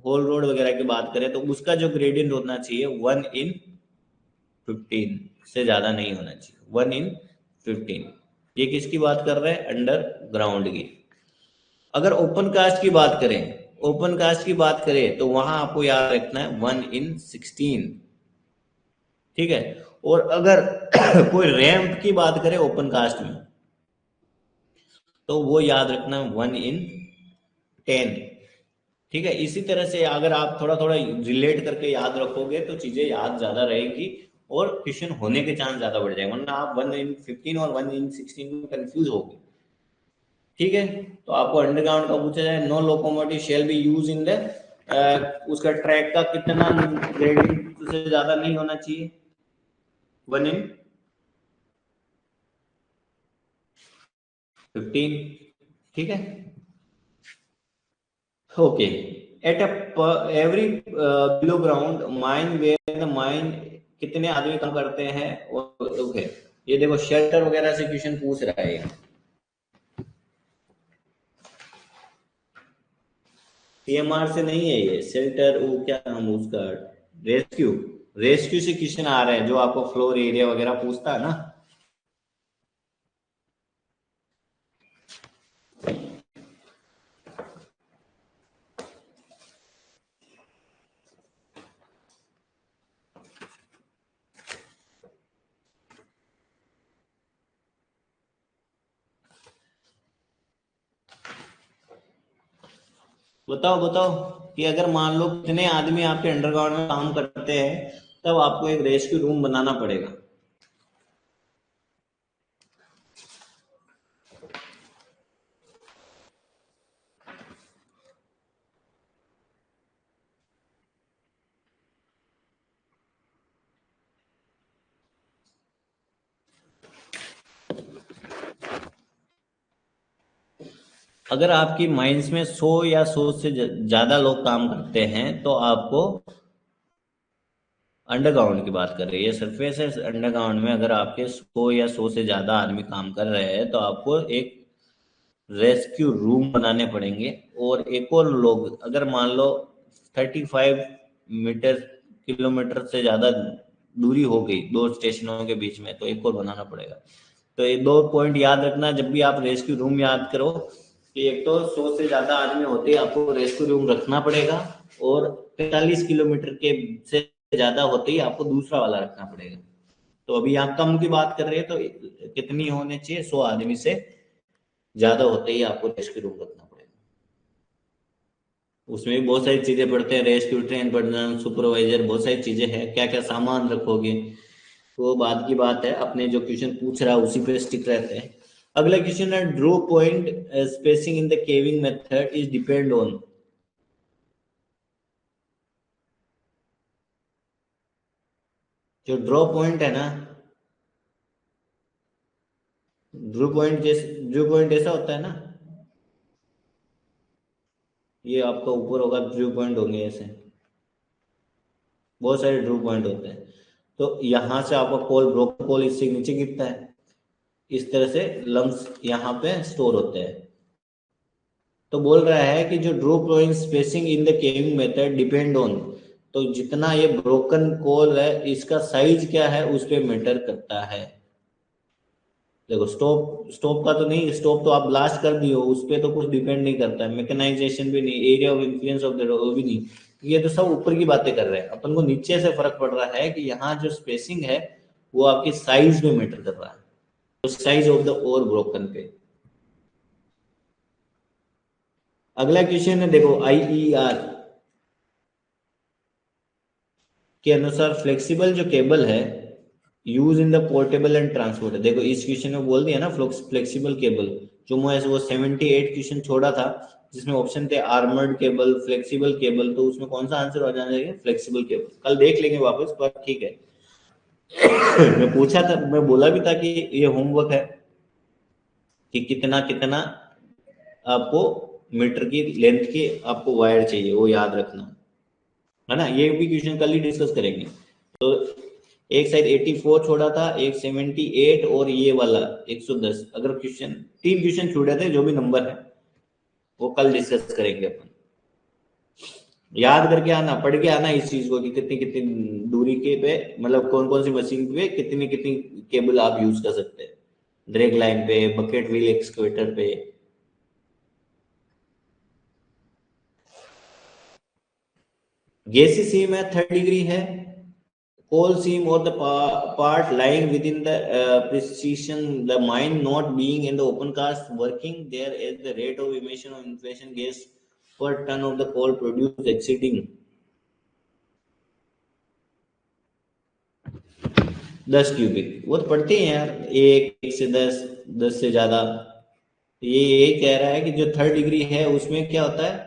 होल रोड वगैरह की बात करें, तो उसका जो ग्रेडियंट होना चाहिए 1/15 से ज्यादा नहीं होना चाहिए, 1/15। ये किसकी बात कर रहे हैं, अंडरग्राउंड की। अगर ओपन कास्ट की बात करें तो वहां आपको याद रखना है 1/16, ठीक है। और अगर कोई रैंप की बात करें ओपन कास्ट में तो वो याद रखना 1/10, ठीक है। इसी तरह से अगर आप थोड़ा थोड़ा रिलेट करके याद रखोगे तो चीजें याद ज्यादा रहेगी और क्वेश्चन होने के चांस ज्यादा बढ़ जाएंगे, वरना आप 1/15 और 1/16 में कंफ्यूज होगे, ठीक है। तो आपको अंडरग्राउंड का पूछा जाए, no locomotive shall be use in the, उसका ट्रैक का कितना ग्रेडिंग से ज्यादा नहीं होना चाहिए 1 in 15, ठीक है। Okay, at every below ground mine where the mine, कितने आदमी काम करते हैं। ओके, ये देखो शेल्टर वगैरह से क्वेश्चन पूछ रहा है। सीएमआर से नहीं है ये, शेल्टर, वो क्या नाम उसका, रेस्क्यू, रेस्क्यू से क्वेश्चन आ रहे हैं जो आपको फ्लोर एरिया वगैरह पूछता है ना। बताओ बताओ कि अगर मान लो कितने आदमी आपके अंडरग्राउंड में काम करते हैं, तब आपको एक रेस्क्यू रूम बनाना पड़ेगा। अगर आपकी माइंस में 100 या 100 से ज्यादा लोग काम करते हैं तो आपको, अंडरग्राउंड की बात कर रही है, सरफेस है अंडरग्राउंड में, अगर आपके 100 या 100 से ज्यादा आदमी काम कर रहे हैं तो आपको एक रेस्क्यू रूम बनाने पड़ेंगे। और एक और लोग, अगर मान लो 35 किलोमीटर से ज्यादा दूरी हो गई दो स्टेशनों के बीच में, तो एक और बनाना पड़ेगा। तो ये 2 पॉइंट याद रखना जब भी आप रेस्क्यू रूम याद करो, कि एक तो 100 से ज्यादा आदमी होते हैं, आपको रेस्क्यू रूम रखना पड़ेगा, और 45 किलोमीटर के से ज्यादा होते ही आपको दूसरा वाला रखना पड़ेगा। तो अभी यहाँ कम की बात कर रहे हैं, तो कितनी होने चाहिए, 100 आदमी से ज्यादा होते ही आपको रेस्क्यू रूम रखना पड़ेगा। उसमें भी बहुत सारी चीजें पढ़ते हैं, रेस्क्यू ट्रेन पढ़ना, सुपरवाइजर, बहुत सारी चीजें हैं, क्या क्या सामान रखोगे वो बाद की बात है। अपने जो क्वेश्चन पूछ रहा है उसी पे स्टिक रहते हैं। अगला क्वेश्चन है, draw point spacing in the caving method is depend on. जो ड्रॉ पॉइंट है ना, ड्रू पॉइंट ऐसा होता है ना, ये आपका ऊपर होगा, ड्रू पॉइंट होंगे ऐसे, बहुत सारे ड्रू पॉइंट होते हैं। तो यहाँ से आपका कॉल, ब्रोकन कॉल इससे नीचे गिरता है, इस तरह से लम्स यहाँ पे स्टोर होते हैं। तो बोल रहा है कि जो Drew point spacing in the caving method depend on, तो जितना ये ब्रोकन कॉल है इसका साइज क्या है उस पर मैटर करता है। देखो स्टोप, स्टोप का तो नहीं, स्टोप तो आप ब्लास्ट कर दियो, उस पर तो कुछ डिपेंड नहीं करता है, मैकेनाइजेशन भी नहीं, area of influence of the वो भी नहीं। ये तो सब ऊपर की बातें कर रहे हैं, अपन को नीचे से फर्क पड़ रहा है कि यहाँ जो स्पेसिंग है वो आपकी साइज में मैटर कर रहा है, तो size of the ore broken पे। अगला क्वेश्चन है, देखो आईईआर के अनुसार फ्लेक्सिबल जो केबल है use in the portable and transport, देखो इस क्वेश्चन में बोल दिया ना फ्लेक्सिबल केबल, जो मैं वो 78 क्वेश्चन छोड़ा था जिसमें ऑप्शन थे आर्मर्ड केबल, फ्लेक्सिबल केबल, तो उसमें कौन सा आंसर हो जाना चाहिए, फ्लेक्सिबल केबल। कल देख लेंगे वापस, पर ठीक है। मैं पूछा था, मैं बोला भी था कि ये होमवर्क है, कि कितना कितना आपको मीटर की लेंथ की आपको वायर चाहिए, वो याद रखना है ना। ये भी क्वेश्चन कल ही डिस्कस करेंगे। तो एक साइड 84 छोड़ा था, एक 78, और ये वाला 110। अगर क्वेश्चन, 3 क्वेश्चन छूटे थे, जो भी नंबर है वो कल डिस्कस करेंगे अपन। याद करके आना, पढ़ के आना इस चीज को, कि कितनी कितनी दूरी के पे, मतलब कौन कौन सी मशीन पे कितनी कितनी केबल आप यूज कर सकते हैं, ड्रैग लाइन पे, बकेट व्हील एक्सकेवेटर पे। गैसी सीम है 3 डिग्री है, coal seam or the part lying within the precision, the mine not being in the open cast working, there is the rate of emission of inflation gas per ton of the coal produced exceeding 10 cubic. वो तो पढ़ते हैं यार, एक से 10, 10 से ज्यादा। ये यही कह रहा है कि जो 3 डिग्री है उसमें क्या होता है,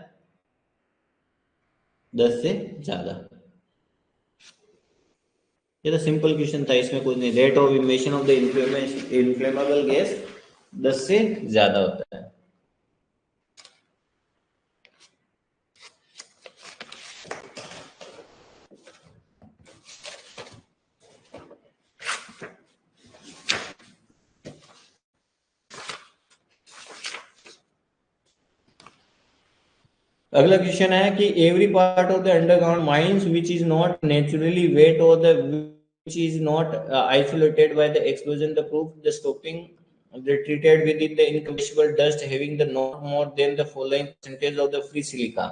10 से ज्यादा। ये तो सिंपल क्वेश्चन था, इसमें कुछ नहीं। Rate of emission of the inflammable gas 10 से ज्यादा होता है। अगला क्वेश्चन है कि every part of the underground mines which is not naturally wet और the which is not isolated by the explosion the proof the stopping the treated within the incombustible dust having the not more than the following percentage of the free silica।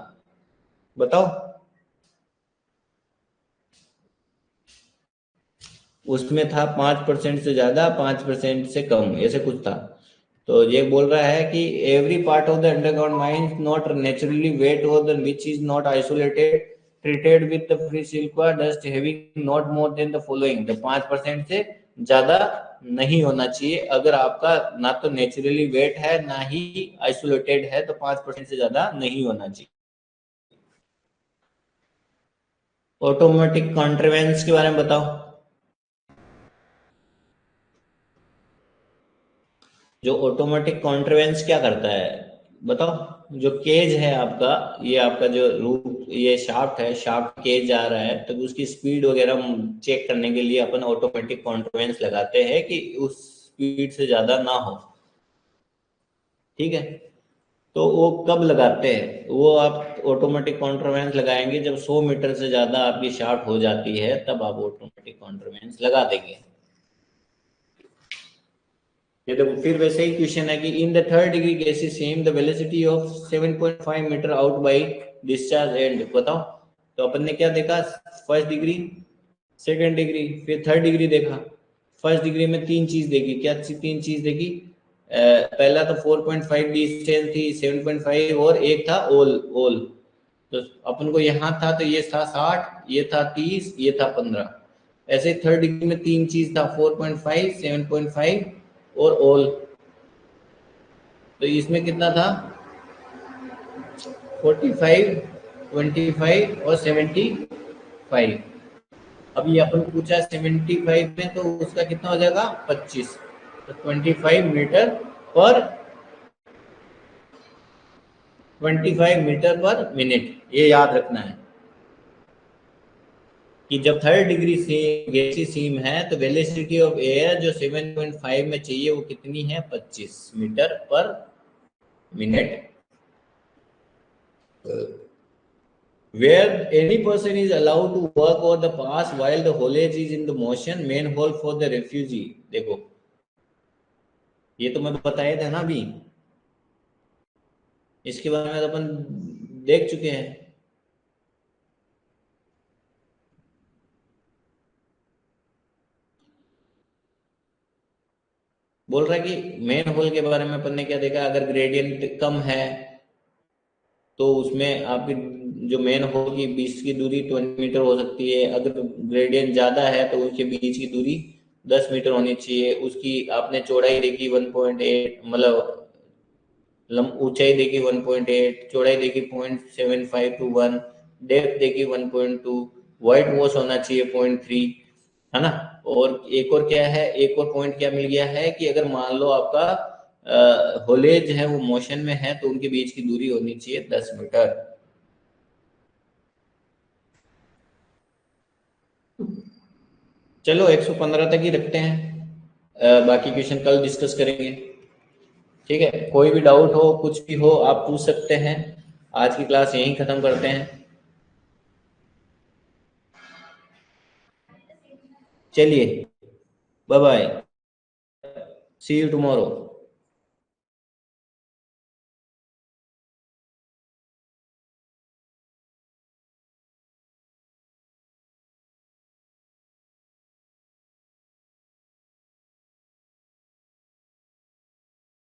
बताओ। उसमें था 5% से ज्यादा, 5% से कम, ऐसे कुछ था। तो ये बोल रहा है कि every part of the underground mines not naturally wet और the which is not isolated treated with the free silica dust having not more than the following. The 5% से ज्यादा नहीं होना चाहिए। अगर आपका ना तो नेचुरली वेट है ना ही आइसोलेटेड है तो 5% से ज्यादा नहीं होना चाहिए। ऑटोमेटिक कॉन्ट्रवेंस के बारे में बताओ। जो ऑटोमेटिक कॉन्ट्रवेंस क्या करता है बताओ। जो केज है आपका, ये आपका जो रूट, ये शाफ्ट है, शाफ्ट केज जा रहा है, तो उसकी स्पीड वगैरह चेक करने के लिए अपन ऑटोमेटिक कॉन्ट्रवेंस लगाते हैं कि उस स्पीड से ज्यादा ना हो। ठीक है, तो वो कब लगाते हैं? वो आप ऑटोमेटिक कॉन्ट्रवेंस लगाएंगे जब 100 मीटर से ज्यादा आपकी शाफ्ट हो जाती है, तब आप ऑटोमेटिक कॉन्ट्रवेंस लगा देंगे। ये देखो फिर वैसे ही क्वेश्चन है कि in the third degree cases same the velocity of 7.5 metre out by discharge end. बताओ। तो अपन ने क्या देखा? फर्स्ट डिग्री, सेकंड डिग्री, फिर थर्ड डिग्री देखा। फर्स्ट डिग्री में तीन चीज देखी। क्या तीन चीज देखी? पहला तो 4.5 डिस्टेंस थी, 7.5, और एक था ओल। ओल तो अपन को यहाँ था, तो ये था 60, ये था 30, ये था 15। ऐसे थर्ड डिग्री में तीन चीज था, 4.5, 7.5 और ऑल। तो इसमें कितना था? 45, 25 और 75। अब ये अपन पूछा 75 में, तो उसका कितना हो जाएगा? 25। तो 25 मीटर पर 25 मीटर पर मिनट, ये याद रखना है कि जब थर्ड डिग्री से गैसीय सीम है तो वेलोसिटी ऑफ एयर जो 7.5 में चाहिए वो कितनी है? 25 metre per minute. Where any person is allowed to work or the pass while the haulage is in the motion, main hole for the refugee। देखो ये तो मैं बताया था ना अभी, इसके बारे में तो अपन देख चुके हैं। बोल रहा है कि मेन होल के बारे में अपन ने क्या देखा? अगर ग्रेडियंट कम है तो उसमें आपकी जो मेन होल की बीच की दूरी 20 मीटर हो सकती है। अगर ग्रेडियंट ज्यादा है तो उनके बीच की दूरी 10 मीटर होनी चाहिए। उसकी आपने चौड़ाई देखी 1.8, मतलब ऊंचाई देखी 1.8, चौड़ाई देखी 0.75 to 1, डेप्थ देखी 1.2, व्हाइट वॉश होना चाहिए 0.3, है ना। और एक और क्या है, एक और पॉइंट क्या मिल गया है कि अगर मान लो आपका होलेज है वो मोशन में है तो उनके बीच की दूरी होनी चाहिए 10 मीटर। चलो 115 तक ही रखते हैं, बाकी क्वेश्चन कल डिस्कस करेंगे। ठीक है, कोई भी डाउट हो, कुछ भी हो, आप पूछ सकते हैं। आज की क्लास यहीं खत्म करते हैं। चलिए, bye bye, see you tomorrow.